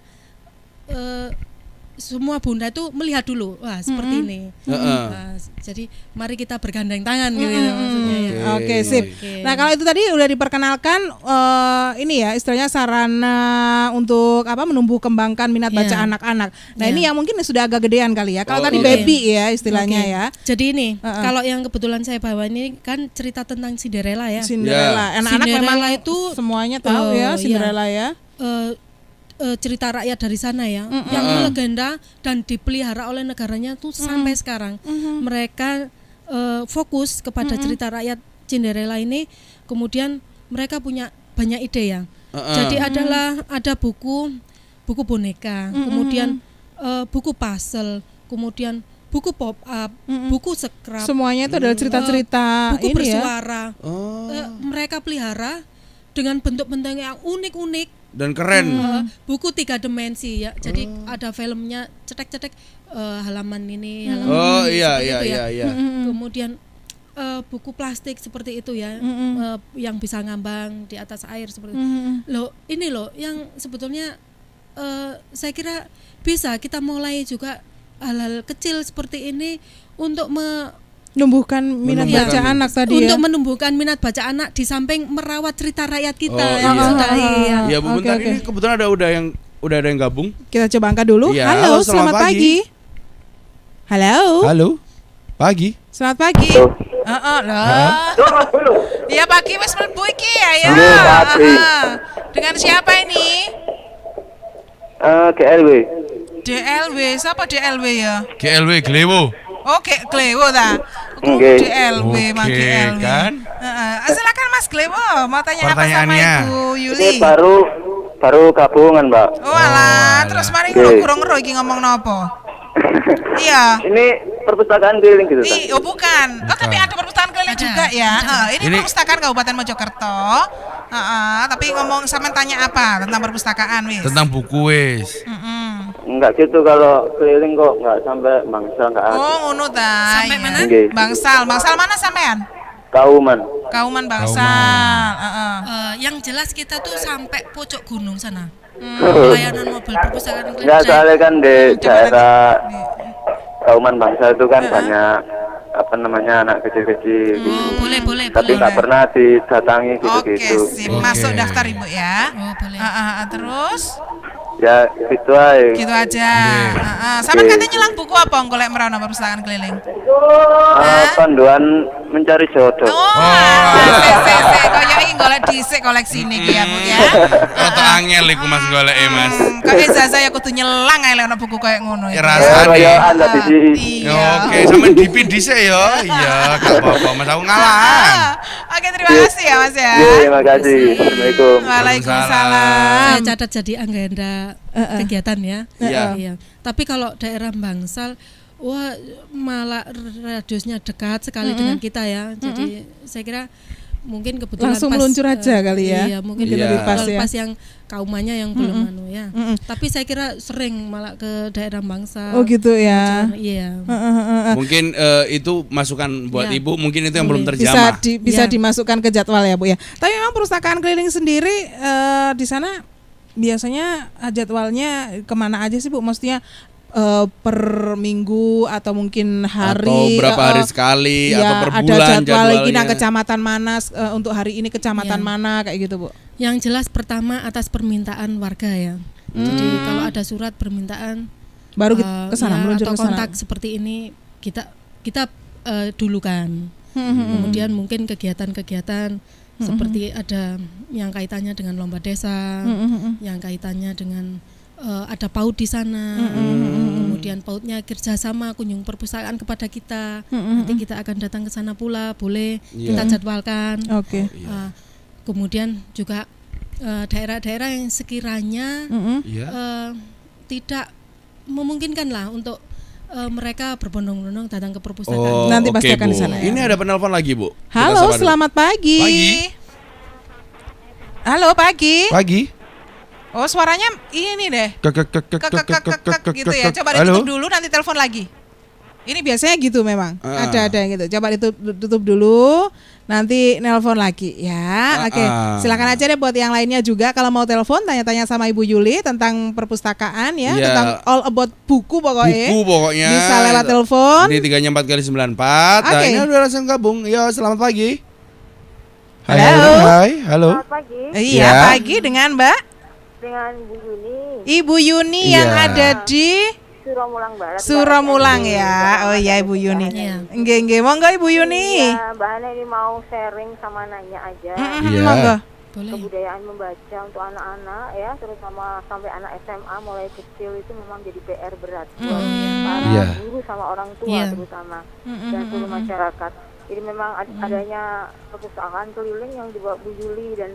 Speaker 3: semua bunda itu melihat dulu, wah seperti ini. Nah, jadi mari kita bergandeng tangan gitu maksudnya ya.
Speaker 2: Oke, sip.
Speaker 3: Oke.
Speaker 2: Nah, kalau itu tadi udah diperkenalkan ini ya istilahnya sarana untuk apa menumbuh kembangkan minat
Speaker 3: Iya.
Speaker 2: baca anak-anak. Nah,
Speaker 3: Iya.
Speaker 2: ini yang mungkin sudah agak gedean kali ya. Kalau
Speaker 1: Oh,
Speaker 2: tadi
Speaker 1: iya.
Speaker 2: baby ya istilahnya
Speaker 3: Oke.
Speaker 2: ya.
Speaker 3: Jadi ini kalau yang kebetulan saya bawa ini kan cerita tentang Cinderella ya.
Speaker 2: Cinderella. Anak-anak memang
Speaker 3: Cinderella itu,
Speaker 2: semuanya tahu ya
Speaker 3: iya.
Speaker 2: Cinderella ya.
Speaker 3: Cerita rakyat dari sana ya, yang legenda dan dipelihara oleh negaranya tuh sampai sekarang. Mereka fokus kepada cerita rakyat Cinderella ini, kemudian mereka punya banyak ide ya. Jadi ada buku boneka, kemudian buku puzzle, kemudian buku pop up, buku scrap,
Speaker 2: Semuanya itu adalah cerita-cerita
Speaker 3: buku
Speaker 2: ini ya.
Speaker 3: bersuara. Mereka pelihara dengan bentuk-bentuk yang unik-unik.
Speaker 1: Dan keren.
Speaker 3: Buku 3 dimensi ya. Jadi ada filmnya cetek-cetek halaman ini, halaman
Speaker 1: Oh
Speaker 3: ini,
Speaker 1: iya
Speaker 3: seperti
Speaker 1: iya
Speaker 3: itu ya.
Speaker 1: iya iya.
Speaker 3: Kemudian buku plastik seperti itu ya, yang bisa ngambang di atas air seperti itu. Loh, ini loh yang sebetulnya saya kira bisa kita mulai juga hal-hal kecil seperti ini untuk
Speaker 2: Numbuhkan minat
Speaker 1: Menumbuhkan.
Speaker 2: baca anak tadi
Speaker 3: untuk
Speaker 2: ya.
Speaker 3: menumbuhkan minat baca anak di samping merawat cerita rakyat kita
Speaker 1: Oh,
Speaker 3: yang
Speaker 1: iya.
Speaker 3: sudah iya.
Speaker 1: Iya Bu,
Speaker 2: Oke,
Speaker 1: bentar
Speaker 2: oke.
Speaker 1: ini kebetulan udah ada yang gabung.
Speaker 2: Kita coba angkat dulu.
Speaker 1: Iya,
Speaker 2: Halo,
Speaker 1: halo,
Speaker 2: selamat
Speaker 1: selamat
Speaker 2: pagi. Halo.
Speaker 1: Halo. Pagi.
Speaker 2: Selamat pagi. Heeh, lah. Iya pagi Mas mlebu iki ya ya. Dengan siapa ini?
Speaker 4: KLW.
Speaker 2: DLW. Siapa DLW ya?
Speaker 1: GLW Glewo.
Speaker 2: Oke, Glewo ta.
Speaker 4: Oke.
Speaker 2: DLW, Mas
Speaker 1: Oke,
Speaker 2: DLW.
Speaker 1: kan?
Speaker 2: Silakan Mas Glewo, mau tanya apa sama
Speaker 1: Pertanyaannya.
Speaker 2: Ibu
Speaker 4: Ini
Speaker 2: Yuli?
Speaker 4: Baru gabungan, Mbak.
Speaker 2: Oh alah, terus mari ngero iki ngomong nopo? Iya.
Speaker 4: Ini perpustakaan keliling gitu, Kak.
Speaker 2: Oh bukan. Oh tapi ada perpustakaan keliling juga ya. Ini perpustakaan Kabupaten Mojokerto. Tapi ngomong sampean tanya apa tentang perpustakaan wis?
Speaker 1: Tentang buku wis.
Speaker 4: Enggak gitu, kalau keliling kok enggak sampai Bangsal, enggak ada.
Speaker 2: Oh ngono ta.
Speaker 3: Sampai mana?
Speaker 4: Nggih.
Speaker 2: Bangsal mana sampean?
Speaker 4: Kauman.
Speaker 2: Kauman Bangsal.
Speaker 3: Yang jelas kita tuh sampai pojok gunung sana. Layanan mobil perpustakaan
Speaker 4: Enggak,
Speaker 3: keliling.
Speaker 4: soalnya kan di daerah Kauman Bangsal itu kan banyak anak kecil-kecil gitu.
Speaker 3: Oh, boleh.
Speaker 4: Tapi nggak pernah didatangi
Speaker 2: Oke,
Speaker 4: gitu-gitu.
Speaker 2: sip. Masuk daftar Ibu ya.
Speaker 3: Oh, boleh.
Speaker 2: Terus
Speaker 4: Ya gitu aja.
Speaker 2: gitu aja. Sama katanya nyelang buku apa golek merana perpustakaan keliling?
Speaker 4: Panduan mencari jodoh.
Speaker 2: Se koyo iki golek dhisik koleksine iki ya, Bu ya.
Speaker 1: Rada angel iku Mas golek Mas.
Speaker 2: Kok ijazah ya kudu nyelang ae lek ono buku koyo ngono
Speaker 1: Ya
Speaker 2: iki.
Speaker 1: rasane.
Speaker 4: Ya Anda di sini.
Speaker 2: Iya.
Speaker 1: Oke, sampean dipi dhisik ya. Iya, gak apa-apa Mas aku ngalah.
Speaker 2: Oke, terima kasih ya Mas ya.
Speaker 4: Iya, terima kasih. Assalamualaikum.
Speaker 2: Waalaikumsalam.
Speaker 3: Saya catat jadi agenda kegiatan ya.
Speaker 1: Iya.
Speaker 3: Tapi kalau daerah Bangsal, wah malah radiusnya dekat sekali dengan kita ya. Jadi saya kira mungkin kebetulan
Speaker 2: Langsung
Speaker 3: pas,
Speaker 2: meluncur aja kali ya.
Speaker 3: Iya, mungkin
Speaker 1: Iya.
Speaker 3: lebih
Speaker 2: Pas
Speaker 3: pas,
Speaker 2: ya.
Speaker 3: pas yang kaumannya yang belum anu ya. Tapi saya kira sering malah ke daerah Bangsal.
Speaker 2: Oh gitu ya.
Speaker 3: Iya.
Speaker 1: Mungkin itu masukan buat
Speaker 3: Iya.
Speaker 1: Ibu, mungkin itu yang belum
Speaker 3: Boleh.
Speaker 1: terjamah.
Speaker 2: Bisa
Speaker 3: Ya.
Speaker 2: dimasukkan ke jadwal ya Bu ya. Tapi memang perpustakaan keliling sendiri di sana biasanya jadwalnya kemana aja sih Bu? Maksudnya per minggu atau mungkin hari
Speaker 1: Atau berapa hari sekali
Speaker 2: ya,
Speaker 1: atau per
Speaker 2: ada
Speaker 1: bulan
Speaker 2: jadwal lagi
Speaker 1: jadwalnya.
Speaker 2: kecamatan mana untuk hari ini kecamatan
Speaker 3: Ya.
Speaker 2: mana kayak gitu Bu.
Speaker 3: Yang jelas pertama atas permintaan warga ya. Jadi kalau ada surat permintaan
Speaker 2: Baru ke sana
Speaker 3: ya,
Speaker 2: meluncur
Speaker 3: atau
Speaker 2: ke sana.
Speaker 3: kontak seperti ini kita dulukan. Kemudian mungkin kegiatan-kegiatan seperti ada yang kaitannya dengan lomba desa, yang kaitannya dengan ada PAUD di sana, kemudian PAUD-nya kerjasama kunjung perpustakaan kepada kita, nanti kita akan datang ke sana pula, boleh kita jadwalkan.
Speaker 2: Oke.
Speaker 3: Kemudian juga daerah-daerah yang sekiranya
Speaker 1: Iya.
Speaker 3: tidak memungkinkan lah untuk mereka berbondong-bondong datang ke perpustakaan.
Speaker 1: Oh,
Speaker 2: Nanti
Speaker 1: oke,
Speaker 2: pasti akan
Speaker 1: Bu.
Speaker 2: di sana ya.
Speaker 1: Ini ada penelpon lagi, Bu. Kita
Speaker 2: Halo,
Speaker 1: sapa dulu.
Speaker 2: selamat pagi. Halo, pagi.
Speaker 1: Pagi.
Speaker 2: Oh, suaranya ini deh. Kek gitu ya. Coba
Speaker 1: Halo.
Speaker 2: ditutup dulu nanti telepon lagi. Ini biasanya gitu memang.
Speaker 1: Ah.
Speaker 2: Ada yang gitu. Coba ditutup dulu, nanti nelpon lagi ya. Oke. Silakan aja deh buat yang lainnya juga kalau mau telepon tanya-tanya sama Ibu Yuli tentang perpustakaan ya,
Speaker 1: Iya.
Speaker 2: tentang all about buku pokoknya.
Speaker 1: Buku pokoknya.
Speaker 2: Bisa lewat telepon.
Speaker 1: Ini 3-nya 4 kali 94. Nah,
Speaker 2: Oke.
Speaker 1: ini udah langsung gabung. Yo, selamat pagi. Hai,
Speaker 2: Halo.
Speaker 1: Hai, halo.
Speaker 5: Selamat pagi
Speaker 2: Iya,
Speaker 1: Ya.
Speaker 2: pagi dengan Mbak
Speaker 5: dengan Bu Yuni
Speaker 2: Ibu Yuni yang
Speaker 1: Iya.
Speaker 2: ada di
Speaker 5: Suromulang Barat.
Speaker 2: Suromulang ya. Oh iya Ibu Yuni.
Speaker 3: Iya.
Speaker 2: Nggih, monggo Ibu Yuni.
Speaker 5: Ya, Mbak Hana ini mau sharing sama nanya aja
Speaker 1: Iya.
Speaker 2: Monggo.
Speaker 3: Boleh.
Speaker 5: kebudayaan membaca untuk anak-anak ya, terutama sampai anak SMA mulai kecil itu memang jadi PR berat buat para
Speaker 1: Iya.
Speaker 5: guru sama orang tua
Speaker 3: Iya.
Speaker 5: terutama dan seluruh masyarakat. Jadi memang adanya perpustakaan keliling yang dibawa Bu Yuli dan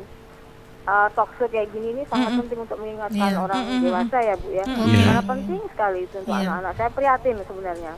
Speaker 5: talkshow kayak gini ini sangat penting untuk mengingatkan
Speaker 3: Iya.
Speaker 5: orang dewasa ya Bu ya.
Speaker 1: Iya.
Speaker 5: Karena penting sekali itu untuk
Speaker 3: Iya.
Speaker 5: anak-anak. Saya prihatin sebenarnya.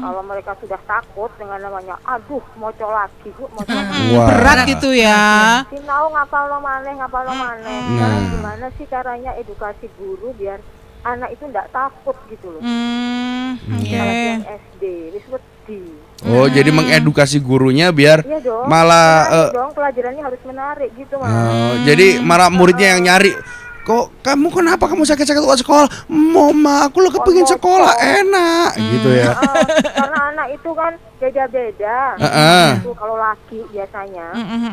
Speaker 5: Kalau mereka sudah takut dengan namanya, aduh moco lagi Bu, moco lagi.
Speaker 1: Wah.
Speaker 2: Berat gitu ya.
Speaker 5: Sinau ngapal lo maneh. Sekarang gimana sih caranya edukasi guru biar anak itu enggak takut gitu loh.
Speaker 2: Oke.
Speaker 5: Apalagi yang SD, wis wedi.
Speaker 1: Oh, jadi mengedukasi gurunya biar
Speaker 5: Iya dong.
Speaker 1: malah
Speaker 5: menarik dong, pelajarannya harus menarik gitu Mas.
Speaker 1: jadi malah muridnya yang nyari. Kok kenapa kamu sakit-sakit waktu sekolah? Mama, aku lo kepingin sekolah enak gitu ya.
Speaker 5: Karena anak itu kan beda-beda.
Speaker 1: Heeh.
Speaker 5: Itu kalau laki biasanya,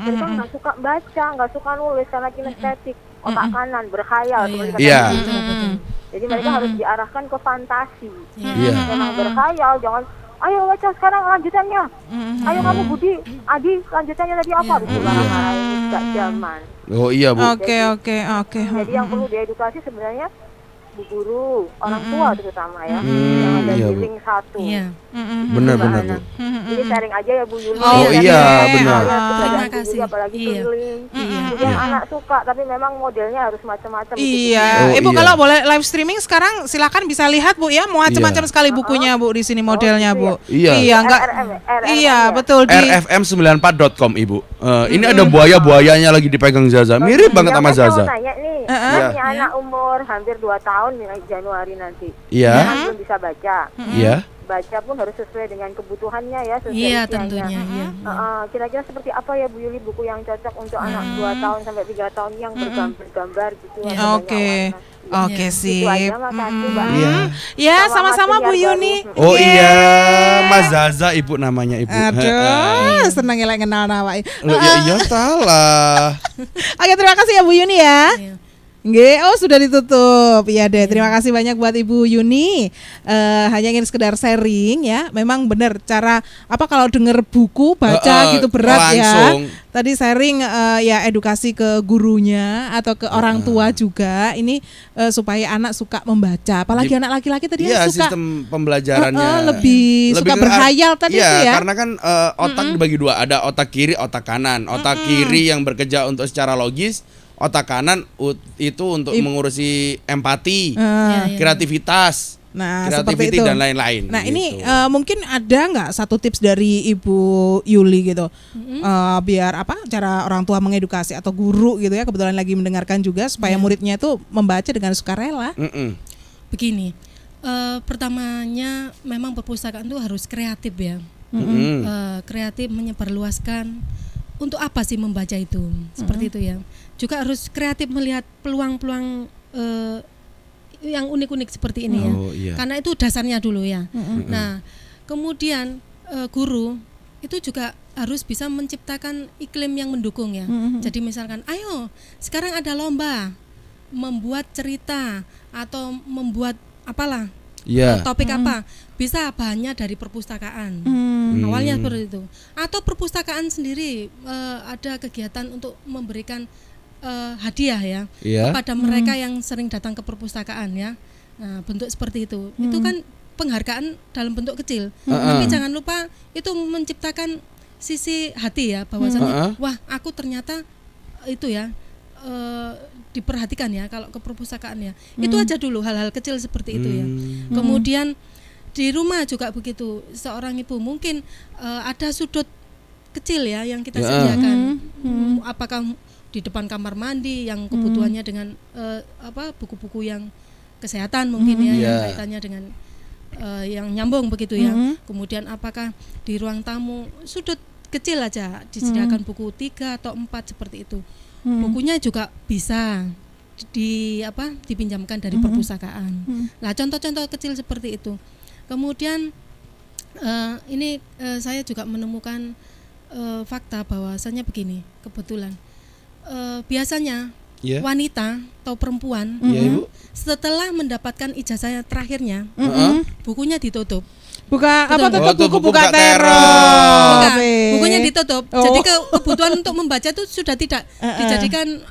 Speaker 5: mereka nggak suka baca, nggak suka nulis karena kinestetik, otak kanan berkhayal. seperti kata
Speaker 1: Iya.
Speaker 5: Bu. Jadi mereka harus diarahkan ke fantasi.
Speaker 1: Iya.
Speaker 5: Memang berkhayal, jangan. Ayo baca sekarang lanjutannya. Ayo kamu Budi, Adi lanjutannya tadi apa? Begitu marah-marah ini nggak zaman.
Speaker 1: Oh iya, Bu.
Speaker 2: Oke.
Speaker 5: Jadi yang perlu diedukasi sebenarnya bu guru, orang tua terutama ya,
Speaker 1: Hmm,
Speaker 5: yang ada
Speaker 1: iya,
Speaker 5: di
Speaker 1: Bu.
Speaker 5: link 1.
Speaker 3: Iya.
Speaker 1: Benar-benar
Speaker 5: Mbak
Speaker 1: tuh.
Speaker 5: Ana. Ini sharing aja ya Bu Yuli.
Speaker 2: Oh,
Speaker 1: iya, benar.
Speaker 3: Terima
Speaker 5: Terima
Speaker 3: kasih.
Speaker 5: apalagi
Speaker 3: Iya.
Speaker 5: keliling.
Speaker 3: Iya.
Speaker 5: Kemudian anak suka, tapi memang modelnya harus macam-macam.
Speaker 2: Iya,
Speaker 1: Oh,
Speaker 2: Ibu
Speaker 1: iya.
Speaker 2: kalau boleh live streaming sekarang silakan bisa lihat Bu ya, macam-macam
Speaker 1: Iya.
Speaker 2: sekali bukunya Bu di sini modelnya
Speaker 5: gitu
Speaker 2: Bu.
Speaker 1: ya? Iya.
Speaker 2: Iya, enggak. Iya, betul di
Speaker 1: rfm94.com Ibu. Ini ada buaya-buayanya lagi dipegang Zaza. Mirip banget sama
Speaker 5: Saya
Speaker 1: Zaza.
Speaker 5: mau tanya nih,
Speaker 2: Heeh.
Speaker 5: saya punya anak umur hampir 2 tahun nih Januari nanti.
Speaker 1: Iya.
Speaker 5: Dia kan belum bisa baca.
Speaker 1: Iya.
Speaker 5: Baca pun harus sesuai dengan kebutuhannya ya, sesuai
Speaker 3: Iya,
Speaker 5: usianya.
Speaker 3: tentunya, iya.
Speaker 5: Kira-kira seperti apa ya Bu Yuli buku yang cocok untuk anak 2 tahun sampai 3 tahun yang bergambar-gambar gitu.
Speaker 3: Iya.
Speaker 5: ada banyak
Speaker 2: Oke.
Speaker 5: warna.
Speaker 2: Oke,
Speaker 3: Iya.
Speaker 5: Gitu aja,
Speaker 2: sip.
Speaker 5: makasih Mbak.
Speaker 1: Iya.
Speaker 2: Ya,
Speaker 5: Sama
Speaker 2: sama-sama
Speaker 5: Mas
Speaker 2: Bu
Speaker 5: Senior
Speaker 2: Yuni.
Speaker 1: Oh
Speaker 2: Oke.
Speaker 1: iya, Mas Zaza Ibu namanya Ibu.
Speaker 2: Aduh, senang ya kenal nama.
Speaker 1: Loh, ya iya salah.
Speaker 2: Oke, terima kasih ya Bu Yuni ya.
Speaker 3: Iya.
Speaker 2: Nggih, oh sudah ditutup. Iya deh, terima kasih banyak buat Ibu Yuni. Hanya ingin sekedar sharing ya. Memang benar cara apa kalau denger buku baca gitu berat
Speaker 1: langsung.
Speaker 2: ya. Tadi sharing ya edukasi ke gurunya atau ke orang tua juga. Ini supaya anak suka membaca. Apalagi anak laki-laki tadi
Speaker 1: Iya,
Speaker 2: yang suka
Speaker 1: sistem pembelajarannya
Speaker 2: lebih suka
Speaker 1: ke
Speaker 2: berhayal tadi
Speaker 1: iya,
Speaker 2: itu ya.
Speaker 1: karena kan otak dibagi dua, ada otak kiri, otak kanan. Otak kiri yang bekerja untuk secara logis, otak kanan itu untuk mengurusi empati,
Speaker 3: Iya, iya.
Speaker 1: kreativitas,
Speaker 2: Nah, seperti
Speaker 1: creativity
Speaker 2: itu.
Speaker 1: dan lain-lain.
Speaker 2: Nah, ini
Speaker 1: gitu.
Speaker 2: mungkin ada nggak satu tips dari Ibu Yuli gitu, biar apa cara orang tua mengedukasi atau guru gitu ya, kebetulan lagi mendengarkan juga supaya muridnya itu membaca dengan sukarela.
Speaker 1: Mm-mm.
Speaker 3: Begini, pertamanya memang perpustakaan itu harus kreatif ya.
Speaker 1: Mm-mm.
Speaker 3: Kreatif menyebarluaskan untuk apa sih membaca itu, seperti itu ya. Juga harus kreatif melihat peluang-peluang yang unik-unik seperti ini ya.
Speaker 1: Oh, iya.
Speaker 3: Karena itu dasarnya dulu ya. Nah, kemudian guru itu juga harus bisa menciptakan iklim yang mendukung ya. Jadi misalkan, ayo sekarang ada lomba membuat cerita atau membuat apalah
Speaker 1: Iya.
Speaker 3: topik apa, bisa bahannya dari perpustakaan. Awalnya seperti itu. Atau perpustakaan sendiri ada kegiatan untuk memberikan hadiah ya
Speaker 1: Iya.
Speaker 3: kepada mereka yang sering datang ke perpustakaan ya. Nah, bentuk seperti itu. Itu kan penghargaan dalam bentuk kecil. Tapi jangan lupa itu menciptakan sisi hati ya, bahwasanya wah, aku ternyata itu ya diperhatikan ya kalau ke perpustakaan ya. Itu aja dulu hal-hal kecil seperti itu ya. Kemudian di rumah juga begitu. Seorang ibu mungkin ada sudut kecil ya yang kita sediakan. Apakah di depan kamar mandi yang kebutuhannya dengan buku-buku yang kesehatan mungkin ya, yang kaitannya dengan yang nyambung begitu ya. Kemudian apakah di ruang tamu sudut kecil aja disediakan buku 3 atau 4 seperti itu. Bukunya juga bisa dipinjamkan dari perpustakaan. Nah, contoh-contoh kecil seperti itu. Kemudian ini saya juga menemukan fakta bahwasanya begini, kebetulan biasanya
Speaker 1: Iya.
Speaker 3: wanita atau perempuan
Speaker 1: Iya, Ibu.
Speaker 3: setelah mendapatkan ijazah terakhirnya, bukunya ditutup.
Speaker 2: Buka apa
Speaker 3: Betul.
Speaker 2: tutup
Speaker 1: Oh,
Speaker 2: buku
Speaker 1: buka
Speaker 2: buka teror.
Speaker 3: Bukan,
Speaker 2: Be.
Speaker 3: bukunya ditutup.
Speaker 2: Oh.
Speaker 3: Jadi kebutuhan untuk membaca itu sudah tidak dijadikan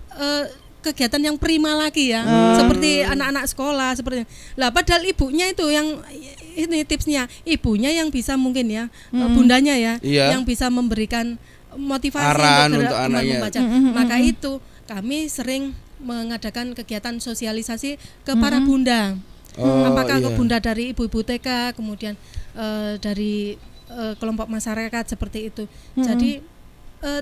Speaker 3: kegiatan yang prima lagi ya, seperti anak-anak sekolah seperti. Lah padahal ibunya itu yang ini tipsnya, ibunya yang bisa mungkin ya, bundanya ya,
Speaker 1: Iya.
Speaker 3: yang bisa memberikan motivasi
Speaker 1: Arahan
Speaker 3: untuk
Speaker 1: untuk
Speaker 3: gemar
Speaker 1: anaknya.
Speaker 3: membaca. Maka itu kami sering mengadakan kegiatan sosialisasi ke para bunda.
Speaker 1: Oh,
Speaker 3: Apakah ke
Speaker 1: iya.
Speaker 3: bunda dari ibu-ibu TK, kemudian dari kelompok masyarakat seperti itu. Jadi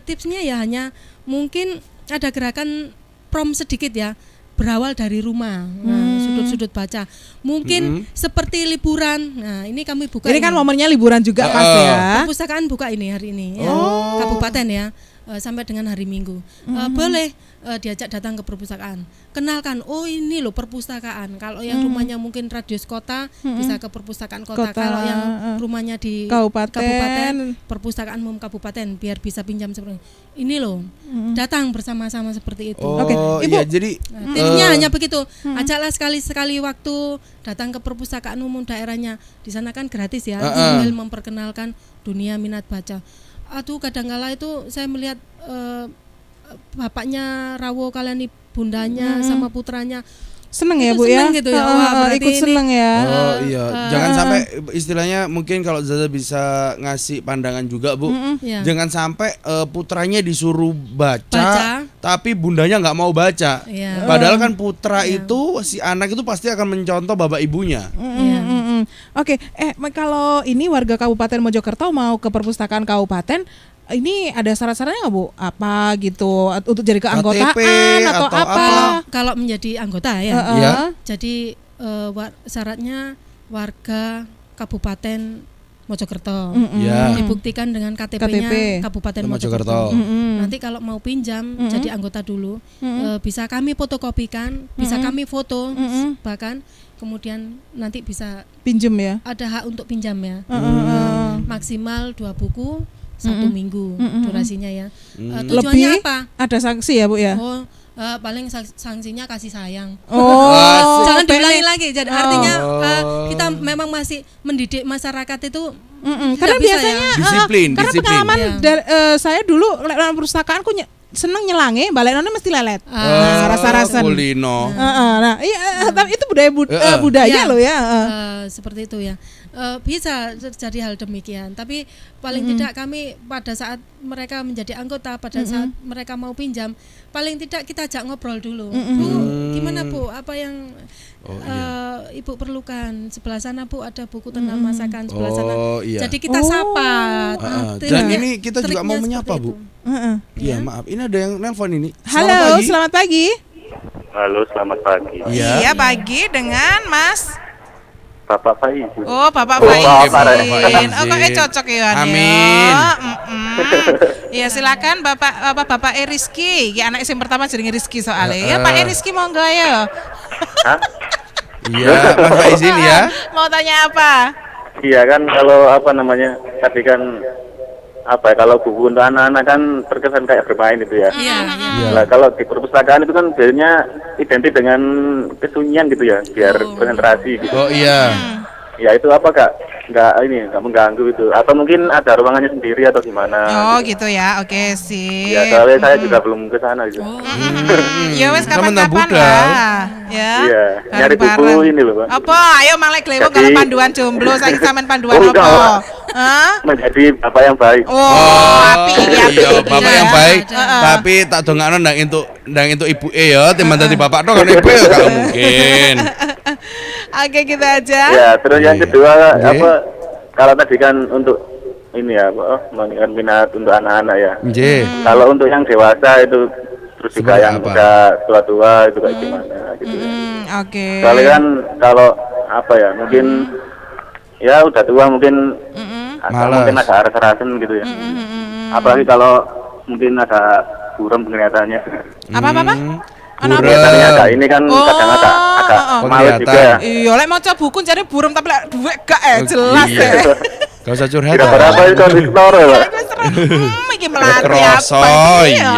Speaker 3: tipsnya ya hanya mungkin ada gerakan prom sedikit ya, berawal dari rumah. Nah, sudut-sudut baca. Mungkin seperti liburan. Nah, ini kami buka.
Speaker 2: Ini kan momennya liburan juga Mas ya.
Speaker 3: Perpustakaan buka ini hari ini ya. Kabupaten ya. Sampai dengan hari Minggu. Boleh diajak datang ke perpustakaan. Kenalkan, oh ini loh perpustakaan. Kalau yang rumahnya mungkin radius kota, bisa ke perpustakaan kota.
Speaker 2: Kota,
Speaker 3: Kalau yang rumahnya di
Speaker 2: kabupaten,
Speaker 3: perpustakaan umum kabupaten, biar bisa pinjam seperti ini loh. Datang bersama-sama seperti itu.
Speaker 1: Oh,
Speaker 2: Oke, Ibu.
Speaker 1: iya, jadi
Speaker 3: Nah, tipsnya hanya begitu. Ajaklah sekali-sekali waktu datang ke perpustakaan umum daerahnya. Di sana kan gratis ya, sambil memperkenalkan dunia minat baca. Aduh, kadang-kala itu saya melihat bapaknya rawo kalian bundanya sama putranya
Speaker 2: seneng ya
Speaker 3: Ikut
Speaker 2: Bu ya.
Speaker 3: seneng gitu ya. Wah, berarti
Speaker 2: Ikut
Speaker 3: ini-
Speaker 2: seneng ya.
Speaker 1: Oh iya, jangan sampai istilahnya mungkin kalau Zaza bisa ngasih pandangan juga Bu,
Speaker 3: Iya.
Speaker 1: jangan sampai putranya disuruh baca,
Speaker 3: Baca.
Speaker 1: tapi bundanya nggak mau baca.
Speaker 3: Iya.
Speaker 1: Padahal kan putra itu si anak itu pasti akan mencontoh bapak ibunya.
Speaker 3: Iya.
Speaker 2: Oke, kalau ini warga Kabupaten Mojokerto mau ke perpustakaan kabupaten, ini ada syarat-syaratnya nggak Bu? Apa gitu untuk jadi keanggotaan
Speaker 1: KTP
Speaker 2: atau
Speaker 1: atau
Speaker 2: apa?
Speaker 3: Kalau menjadi anggota ya.
Speaker 1: Iya.
Speaker 3: Jadi syaratnya warga Kabupaten Mojokerto.
Speaker 1: Ya.
Speaker 3: Dibuktikan dengan KTP-nya
Speaker 2: KTP.
Speaker 3: Kabupaten
Speaker 1: Mojokerto.
Speaker 3: Mojokerto. Nanti kalau mau pinjam jadi anggota dulu, bisa kami fotokopikan, bisa kami foto, bahkan kemudian nanti bisa
Speaker 2: Pinjem ya.
Speaker 3: ada hak untuk pinjam ya. Maksimal 2 buku 1 minggu durasinya ya.
Speaker 2: Lebih
Speaker 3: Tujuannya apa?
Speaker 2: ada sanksi ya Bu ya.
Speaker 3: Oh, paling sanksinya kasih sayang.
Speaker 2: Oh,
Speaker 3: Jangan
Speaker 2: pengen-
Speaker 3: diulangi lagi. Jadi artinya kita memang masih mendidik masyarakat itu.
Speaker 2: Karena
Speaker 3: tidak bisa
Speaker 2: biasanya
Speaker 3: ya.
Speaker 1: Disiplin,
Speaker 2: karena
Speaker 1: disiplin.
Speaker 2: pengalaman
Speaker 3: Iya.
Speaker 2: saya dulu lewat perpustakaan seneng nyelange, balenonnya mesti lelet. Rasa-rasan.
Speaker 1: Kulino.
Speaker 2: Nah, iya, tapi itu budaya
Speaker 3: Iya.
Speaker 2: loh ya.
Speaker 3: Seperti itu ya. Bisa terjadi hal demikian, tapi paling tidak kami pada saat mereka menjadi anggota, pada saat mereka mau pinjam, paling tidak kita ajak ngobrol dulu. Bu, gimana Bu? Apa yang Ibu perlukan? Sebelah sana Bu ada buku tentang masakan, sebelah sana.
Speaker 1: Oh, iya.
Speaker 3: Jadi kita sapa.
Speaker 1: Dan ini kita juga mau
Speaker 3: Triknya
Speaker 1: menyapa
Speaker 3: seperti
Speaker 1: Bu.
Speaker 3: itu.
Speaker 1: Iya maaf, ini ada yang nelpon ini.
Speaker 2: Halo,
Speaker 1: pagi.
Speaker 2: selamat pagi.
Speaker 4: Halo, selamat pagi.
Speaker 1: Iya.
Speaker 2: Iya, pagi dengan Mas.
Speaker 4: Bapak Faiz.
Speaker 2: Oh, Bapak
Speaker 4: Oh,
Speaker 2: Faizin.
Speaker 4: Bapak
Speaker 1: Faizin.
Speaker 2: Oh, kok cocok ya.
Speaker 1: Amin.
Speaker 2: Iya, silakan Bapak Rizky. Ya anak yang pertama jenenge Rizky soalnya. Ya Pak Rizky monggo ya.
Speaker 4: Hah?
Speaker 1: Iya, Mas Faizin ya.
Speaker 2: Mau tanya apa?
Speaker 4: Iya kan, kalau apa namanya, tadi kan apa ya, kalau buku untuk anak-anak kan terkesan kayak bermain itu ya.
Speaker 3: Iya, iya.
Speaker 1: Iya.
Speaker 4: Nah, kalau di perpustakaan itu kan biasanya identik dengan kesunyian gitu ya, biar konsentrasi gitu.
Speaker 1: Oh iya.
Speaker 4: Ya itu apa Kak? Nggak mengganggu itu, atau mungkin ada ruangannya sendiri atau gimana?
Speaker 2: Oh, gitu ya. Oke, sip.
Speaker 4: Ya soalnya saya juga belum ke sana gitu.
Speaker 2: Ya wes
Speaker 1: Sama
Speaker 2: kapan-kapan
Speaker 1: budal.
Speaker 2: lah. Ya.
Speaker 4: Iya, nyari buku
Speaker 2: Bareng-bareng.
Speaker 4: ini loh Pak.
Speaker 2: Apa? Ayo manglek lewat
Speaker 4: Jadi-
Speaker 2: kalau panduan jomblo saiki sampean panduan
Speaker 4: Oh, enggak,
Speaker 2: apa?
Speaker 4: Pak.
Speaker 2: Hah?
Speaker 4: Menjadi bapak yang baik.
Speaker 2: Oh, api iki api.
Speaker 1: Iya, bapak yang baik.
Speaker 2: Heeh.
Speaker 1: Tapi tak dongakno ndang entuk ibuke ya, timbang dadi bapak tok kan ibu ya gak mungkin.
Speaker 2: Oke, gitu aja.
Speaker 4: Ya, terus yang
Speaker 1: Iya.
Speaker 4: kedua
Speaker 1: Oke.
Speaker 4: apa? Kalau tadi kan untuk ini ya, meningkatkan minat untuk anak-anak ya.
Speaker 1: Nggih.
Speaker 4: Kalau untuk yang dewasa itu terus juga
Speaker 1: Seperti
Speaker 4: yang
Speaker 1: apa?
Speaker 4: udah tua-tua itu kayak gimana gitu. Ya.
Speaker 2: Oke.
Speaker 4: Soalnya kan kalau apa ya, mungkin ya udah tua mungkin
Speaker 1: Malas.
Speaker 4: mungkin agak rasa-rasan gitu ya. Apalagi kalau mungkin ada buram penglihatannya.
Speaker 2: Apa? Anak
Speaker 4: Penglihatannya agak ini kan
Speaker 2: Oh,
Speaker 4: kadang agak males juga ya.
Speaker 2: Iya, lek maca buku cari burung tapi lek duit gak jelas
Speaker 1: Iya.
Speaker 2: ya.
Speaker 1: Gak usah curhat.
Speaker 4: Tidak berapa itu kontraktor ya, Pak.
Speaker 2: Aku serem. Iki melati
Speaker 1: Kroso,
Speaker 2: apa?
Speaker 1: iya.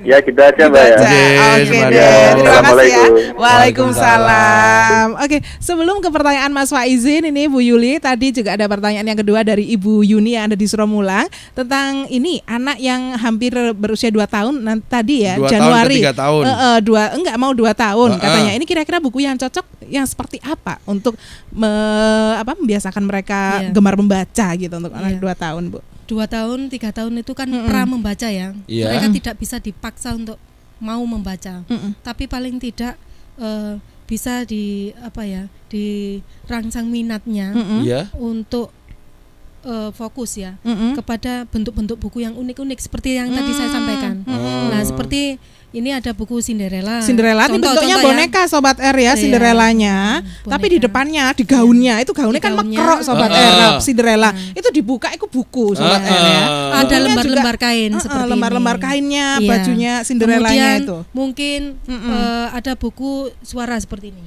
Speaker 4: Ya gitu aja Mbak ya.
Speaker 2: Aja.
Speaker 1: Oke,
Speaker 2: Oke
Speaker 1: semangat.
Speaker 2: deh. Terima kasih ya.
Speaker 4: Assalamualaikum.
Speaker 2: Waalaikumsalam. Oke, sebelum ke pertanyaan Mas Faizin ini Bu Yuli, tadi juga ada pertanyaan yang kedua dari Ibu Yuni yang ada di Suromulang tentang ini anak yang hampir berusia 2 tahun tadi ya,
Speaker 1: 2 tahun ke
Speaker 2: Januari.
Speaker 1: 3 tahun.
Speaker 2: Mau 2 tahun
Speaker 1: Heeh.
Speaker 2: katanya. Ini kira-kira buku yang cocok yang seperti apa untuk membiasakan mereka
Speaker 3: Iya.
Speaker 2: gemar membaca gitu untuk anak
Speaker 3: Iya.
Speaker 2: 2 tahun, Bu.
Speaker 3: 2 tahun, 3 tahun itu kan pra membaca ya.
Speaker 1: Iya.
Speaker 3: Mereka tidak bisa dipaksa untuk mau membaca. Tapi paling tidak bisa dirangsang minatnya
Speaker 1: Iya.
Speaker 3: untuk fokus ya kepada bentuk-bentuk buku yang unik-unik seperti yang tadi saya sampaikan. Nah, seperti ini ada buku Cinderella.
Speaker 2: Cinderella ini bentuknya
Speaker 3: Contoh-contoh ya.
Speaker 2: boneka Sobat R ya,
Speaker 3: Iya.
Speaker 2: Cinderellanya. Tapi di
Speaker 3: Boneka.
Speaker 2: depannya, di gaunnya, itu gaunnya
Speaker 3: Di
Speaker 2: kan
Speaker 3: gaunnya.
Speaker 2: mekrok Sobat R, Cinderella. Itu dibuka itu buku Sobat R ya.
Speaker 3: Ada
Speaker 2: Bukunya
Speaker 3: lembar-lembar
Speaker 2: juga,
Speaker 3: kain seperti
Speaker 2: lembar-lembar
Speaker 3: ini.
Speaker 2: kainnya,
Speaker 3: Iya.
Speaker 2: bajunya Cinderellanya
Speaker 3: Kemudian
Speaker 2: itu.
Speaker 3: mungkin ada buku suara seperti ini.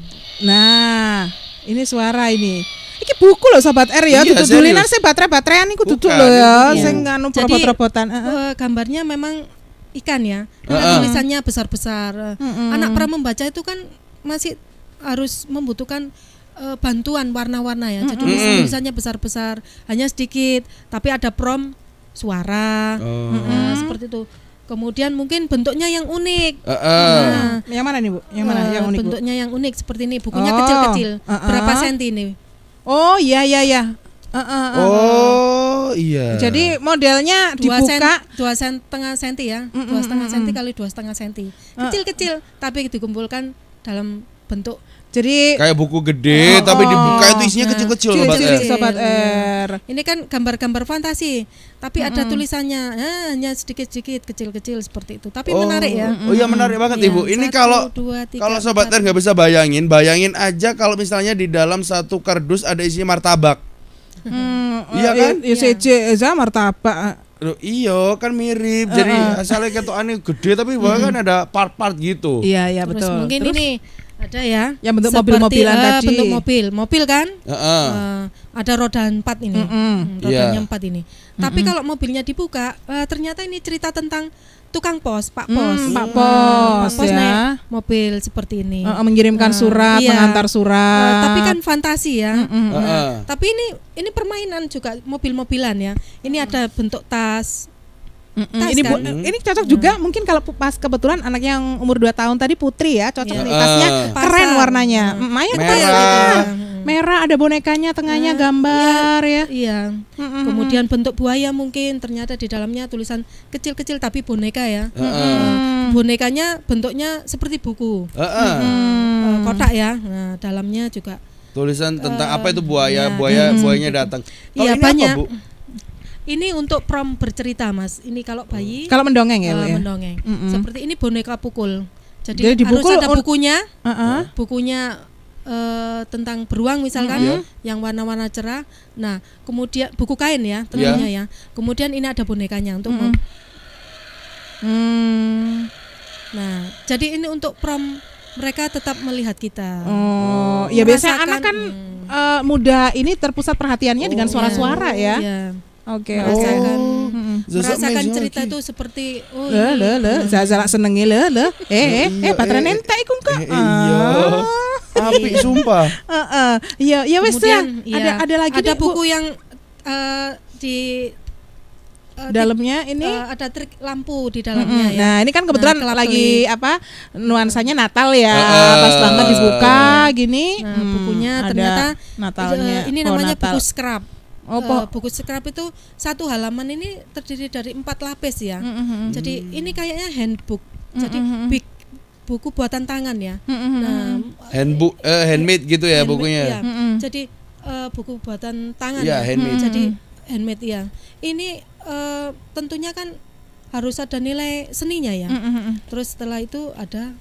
Speaker 2: Nah, ini suara ini. Iki buku loh Sobat R ya,
Speaker 1: Iya,
Speaker 2: duduk
Speaker 1: serius.
Speaker 2: dulinan sih baterai-baterean iku duduk
Speaker 1: Bukan,
Speaker 2: loh ya,
Speaker 3: Iya.
Speaker 2: sing anu
Speaker 3: Jadi,
Speaker 2: robot-robotan.
Speaker 3: gambarnya memang ikan ya, karena tulisannya besar-besar. Anak pra membaca itu kan masih harus membutuhkan bantuan warna-warna ya. Jadi tulisannya besar-besar, hanya sedikit, tapi ada prompt suara, seperti itu. Kemudian mungkin bentuknya yang unik.
Speaker 2: Yang mana nih Bu? Yang mana yang unik Bu?
Speaker 3: Bentuknya yang unik seperti ini, bukunya
Speaker 2: Oh,
Speaker 3: kecil-kecil. Berapa senti ini?
Speaker 2: Oh iya.
Speaker 1: Oh iya.
Speaker 2: Jadi modelnya dibuka
Speaker 3: 2,5 senti ya, 2,5 senti kali 2,5 senti, kecil-kecil tapi dikumpulkan dalam bentuk.
Speaker 2: Jadi
Speaker 1: kayak buku gede tapi dibuka itu isinya kecil-kecil Sobat R.
Speaker 2: Sobat R.
Speaker 3: Ini kan gambar-gambar fantasi, tapi ada tulisannya hanya sedikit-sedikit kecil-kecil seperti itu. Tapi menarik ya.
Speaker 1: Oh iya menarik banget
Speaker 3: Iya,
Speaker 1: Ibu. Ini
Speaker 3: 1,
Speaker 1: kalau
Speaker 3: 2, 3,
Speaker 1: kalau Sobat
Speaker 3: 4.
Speaker 1: R nggak bisa bayangin aja kalau misalnya di dalam satu kardus ada isinya martabak. Iya kan?
Speaker 2: Ya CC martabak.
Speaker 1: Loh, iya kan mirip. Jadi asalnya ketokane gede tapi bawah kan ada part-part gitu.
Speaker 2: Iya
Speaker 3: Terus
Speaker 2: betul.
Speaker 3: mungkin
Speaker 2: Terus
Speaker 3: ini ada ya
Speaker 2: yang bentuk
Speaker 3: seperti,
Speaker 2: mobil-mobilan tadi.
Speaker 3: bentuk mobil kan.
Speaker 1: Heeh.
Speaker 3: Ada roda 4 ini. Rodanya 4 ini. Tapi kalau mobilnya dibuka, ternyata ini cerita tentang tukang pos, Pak Pos.
Speaker 2: Pak Pos
Speaker 3: Pak Pos
Speaker 2: ya.
Speaker 3: naik mobil seperti ini.
Speaker 2: Mengirimkan surat,
Speaker 3: iya.
Speaker 2: mengantar surat.
Speaker 3: Tapi kan fantasi ya.
Speaker 1: Heeh.
Speaker 3: Tapi ini permainan juga, mobil-mobilan ya. Ini ada bentuk tas. Tas
Speaker 2: ini
Speaker 3: kan?
Speaker 2: ini cocok juga mungkin kalau pas kebetulan anak yang umur 2 tahun tadi Putri ya, cocok nih tasnya keren
Speaker 3: Pasar.
Speaker 2: warnanya. Ayo
Speaker 1: Merah.
Speaker 2: tas. Merah ada bonekanya, tengahnya gambar ya.
Speaker 3: Iya. Kemudian bentuk buaya mungkin, ternyata di dalamnya tulisan kecil-kecil tapi boneka ya. Bonekanya bentuknya seperti buku. Kotak ya. Nah, dalamnya juga
Speaker 1: Tulisan tentang apa itu buaya,
Speaker 3: iya.
Speaker 1: buayanya datang. Kalau
Speaker 3: Iya,
Speaker 1: ini
Speaker 3: banyak.
Speaker 1: apa, Bu?
Speaker 3: Ini untuk prom bercerita, Mas. Ini kalau bayi
Speaker 2: Kalau mendongeng ya, Bu ya.
Speaker 3: mendongeng. Seperti ini boneka pukul.
Speaker 2: Jadi
Speaker 3: Jadi, harus
Speaker 2: dipukul
Speaker 3: ada bukunya.
Speaker 2: Heeh.
Speaker 3: Bukunya tentang beruang misalkan yang warna-warna cerah. Nah, kemudian buku kain ya tentunya ya. Kemudian ini ada bonekanya untuk Nah, jadi ini untuk prom mereka tetap melihat kita.
Speaker 2: Oh, ya biasanya
Speaker 3: Merasakan,
Speaker 2: anak kan muda ini terpusat perhatiannya dengan suara-suara ya.
Speaker 3: Iya.
Speaker 2: Oke,
Speaker 3: Merasakan
Speaker 1: Zazak
Speaker 3: merasakan
Speaker 1: meja
Speaker 3: cerita
Speaker 1: lagi.
Speaker 3: itu seperti
Speaker 2: le zazalak senengi le. Patran entek iku kok.
Speaker 1: Iya. Api sumpah.
Speaker 2: Iya, ya wis ya.
Speaker 3: Kemudian
Speaker 2: Ada lagi
Speaker 3: ada
Speaker 2: nih, Bu.
Speaker 3: buku yang di
Speaker 2: Dalamnya ini
Speaker 3: ada trik lampu di dalamnya ya.
Speaker 2: Nah, ini kan kebetulan
Speaker 3: kelap
Speaker 2: lagi apa? Nuansanya Natal ya.
Speaker 1: Heeh.
Speaker 2: Pas banget dibuka gini.
Speaker 3: Nah, bukunya
Speaker 2: ada
Speaker 3: ternyata
Speaker 2: Natalnya.
Speaker 3: ini
Speaker 2: pohon
Speaker 3: namanya
Speaker 2: Natal.
Speaker 3: buku scrap. Buku scrap itu satu halaman ini terdiri dari 4 lapis ya. Jadi ini kayaknya handbook. Jadi buku buatan tangan ya. Nah,
Speaker 1: Handbook handmade gitu ya bukunya.
Speaker 3: ya. Jadi buku buatan tangan
Speaker 1: Iya,
Speaker 3: ya.
Speaker 1: handmade.
Speaker 3: Jadi handmade ya. Ini tentunya kan harus ada nilai seninya ya. Terus setelah itu ada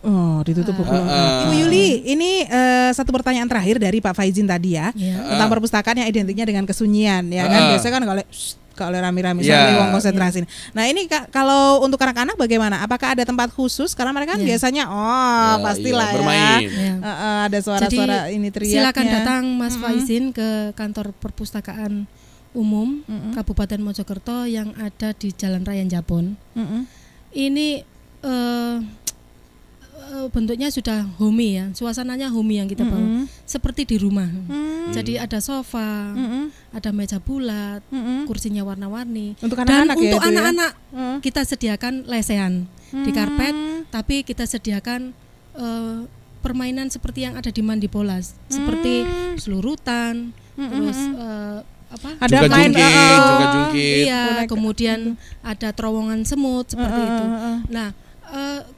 Speaker 2: Oh, ditutup buku. Ibu Yuli, ini satu pertanyaan terakhir dari Pak Faizin tadi ya, tentang perpustakaan yang identiknya dengan kesunyian, ya kan? Biasanya kan kalau rame-rame sampai wong konsentrasi. Nah, ini kalau untuk anak-anak bagaimana? Apakah ada tempat khusus? Karena mereka kan biasanya pastilah ya.
Speaker 1: Bermain.
Speaker 2: Ada suara-suara
Speaker 3: Jadi,
Speaker 2: ini teriaknya.
Speaker 3: silakan datang Mas Faizin ke kantor perpustakaan umum Kabupaten Mojokerto yang ada di Jalan Raya Jabon. Ini bentuknya sudah homey ya, suasananya homey yang kita bawa, seperti di rumah. Jadi ada sofa, ada meja bulat, kursinya warna-warni.
Speaker 2: Untuk
Speaker 3: Dan
Speaker 2: anak-anak ya
Speaker 3: untuk
Speaker 2: itu ya?
Speaker 3: anak-anak kita sediakan lesehan di karpet, tapi kita sediakan permainan seperti yang ada di mandi bola, seperti selurutan, terus apa?
Speaker 2: Ada
Speaker 1: Juga
Speaker 2: main
Speaker 1: jungkit.
Speaker 3: Iya, kemudian ada terowongan semut seperti itu. Nah,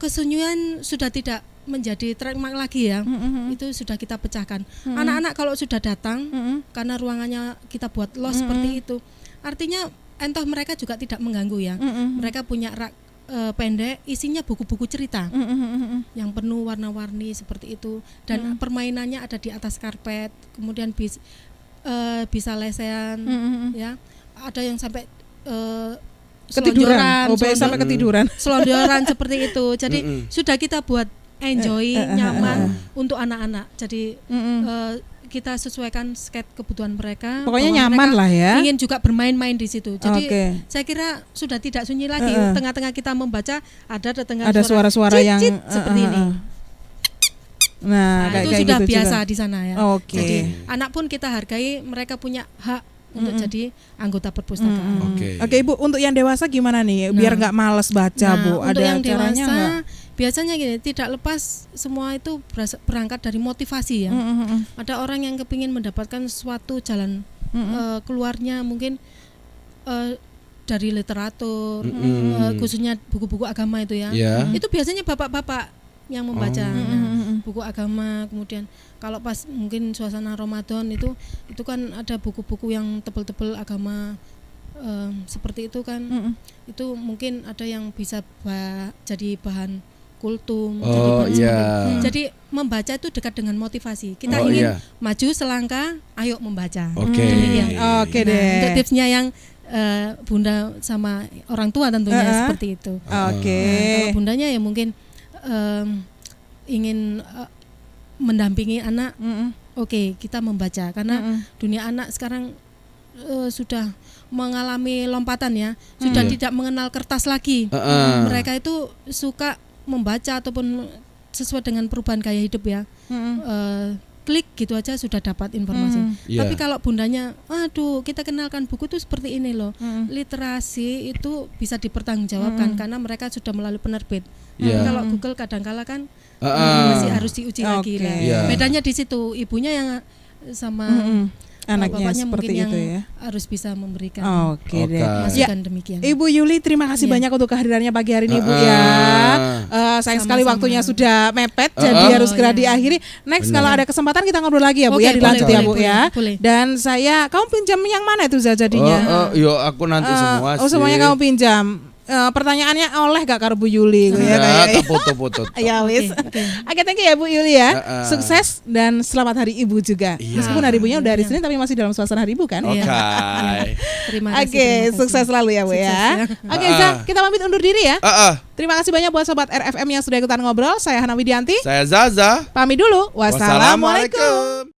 Speaker 3: kesunyian sudah tidak menjadi trademark lagi ya. Itu sudah kita pecahkan. Anak-anak kalau sudah datang karena ruangannya kita buat los seperti itu, artinya entah mereka juga tidak mengganggu ya. Mereka punya rak pendek, isinya buku-buku cerita yang penuh warna-warni seperti itu, dan permainannya ada di atas karpet. Kemudian bisa lesehan, ya. Ada yang sampai
Speaker 2: ketiduran, sampai ketiduran.
Speaker 3: Selonjoran seperti itu. Jadi sudah kita buat enjoy, nyaman untuk anak-anak. Jadi kita sesuaikan sket kebutuhan mereka.
Speaker 2: Pokoknya
Speaker 3: bahwa
Speaker 2: nyaman
Speaker 3: mereka
Speaker 2: lah ya.
Speaker 3: Ingin juga bermain-main di situ. Jadi saya kira sudah tidak sunyi lagi. Tengah-tengah kita membaca ada
Speaker 2: suara-suara yang
Speaker 3: seperti ini.
Speaker 2: Nah,
Speaker 3: itu
Speaker 2: kayak
Speaker 3: sudah
Speaker 2: gitu
Speaker 3: biasa
Speaker 2: juga
Speaker 3: di sana ya.
Speaker 2: Oke.
Speaker 3: Jadi anak pun kita hargai, mereka punya hak untuk jadi anggota perpustakaan.
Speaker 2: Oke, Ibu, untuk yang dewasa gimana nih? Biar nggak males baca, Bu.
Speaker 3: Untuk
Speaker 2: Ada
Speaker 3: yang
Speaker 2: caranya
Speaker 3: dewasa
Speaker 2: nggak?
Speaker 3: biasanya gini, tidak lepas semua itu berangkat dari motivasi ya. Ada orang yang kepingin mendapatkan suatu jalan keluarnya mungkin dari literatur, khususnya buku-buku agama itu ya. Itu biasanya bapak-bapak yang membaca buku agama. Kemudian kalau pas mungkin suasana Ramadan itu kan ada buku-buku yang tebel-tebel agama seperti itu kan. Itu mungkin ada yang bisa jadi bahan kultum. Jadi membaca itu dekat dengan motivasi. Kita ingin maju selangkah, ayo membaca. Demikian.
Speaker 2: Oke deh.
Speaker 3: Untuk tipsnya yang bunda sama orang tua tentunya seperti itu. Kalau bundanya ya mungkin ingin mendampingi anak, kita membaca karena dunia anak sekarang sudah mengalami lompatan ya, sudah tidak mengenal kertas lagi. Mereka itu suka membaca ataupun sesuai dengan perubahan gaya hidup ya. Klik gitu aja sudah dapat informasi. Tapi kalau bundanya, aduh kita kenalkan buku itu seperti ini loh. Literasi itu bisa dipertanggungjawabkan karena mereka sudah melalui penerbit. Kalau Google kadang-kala kan masih harus diuji lagi. Bedanya di situ, ibunya yang sama
Speaker 2: anaknya
Speaker 3: bapaknya
Speaker 2: seperti
Speaker 3: mungkin
Speaker 2: itu
Speaker 3: yang
Speaker 2: ya.
Speaker 3: harus bisa memberikan
Speaker 2: Deh.
Speaker 3: masukan demikian.
Speaker 2: Ibu Yuli, terima kasih banyak untuk kehadirannya pagi hari ini, Bu ya. Sayang sekali waktunya sudah mepet, jadi harus segera diakhiri. Next kalau ada kesempatan kita ngobrol lagi ya, Bu ya, dilanjut ya, Bu ya. Dan kamu pinjam yang mana itu jadinya?
Speaker 1: Aku nanti semua sih.
Speaker 2: Semuanya kamu pinjam. Pertanyaannya oleh gak karo Bu Yuli ya, kayak
Speaker 1: foto-foto.
Speaker 2: Ya wis. Oke, thank you ya Bu Yuli ya. Sukses dan selamat Hari Ibu juga. Meskipun hari Ibunya udah hari Senin tapi masih dalam suasana Hari Ibu kan?
Speaker 3: Terima kasih.
Speaker 2: Oke, sukses selalu ya Bu ya. Oke, Zah, kita pamit undur diri ya. Terima kasih banyak buat sobat RFM yang sudah ikutan ngobrol. Saya Hana Widianti.
Speaker 1: Saya Zaza.
Speaker 2: Pamit dulu. Wassalamualaikum.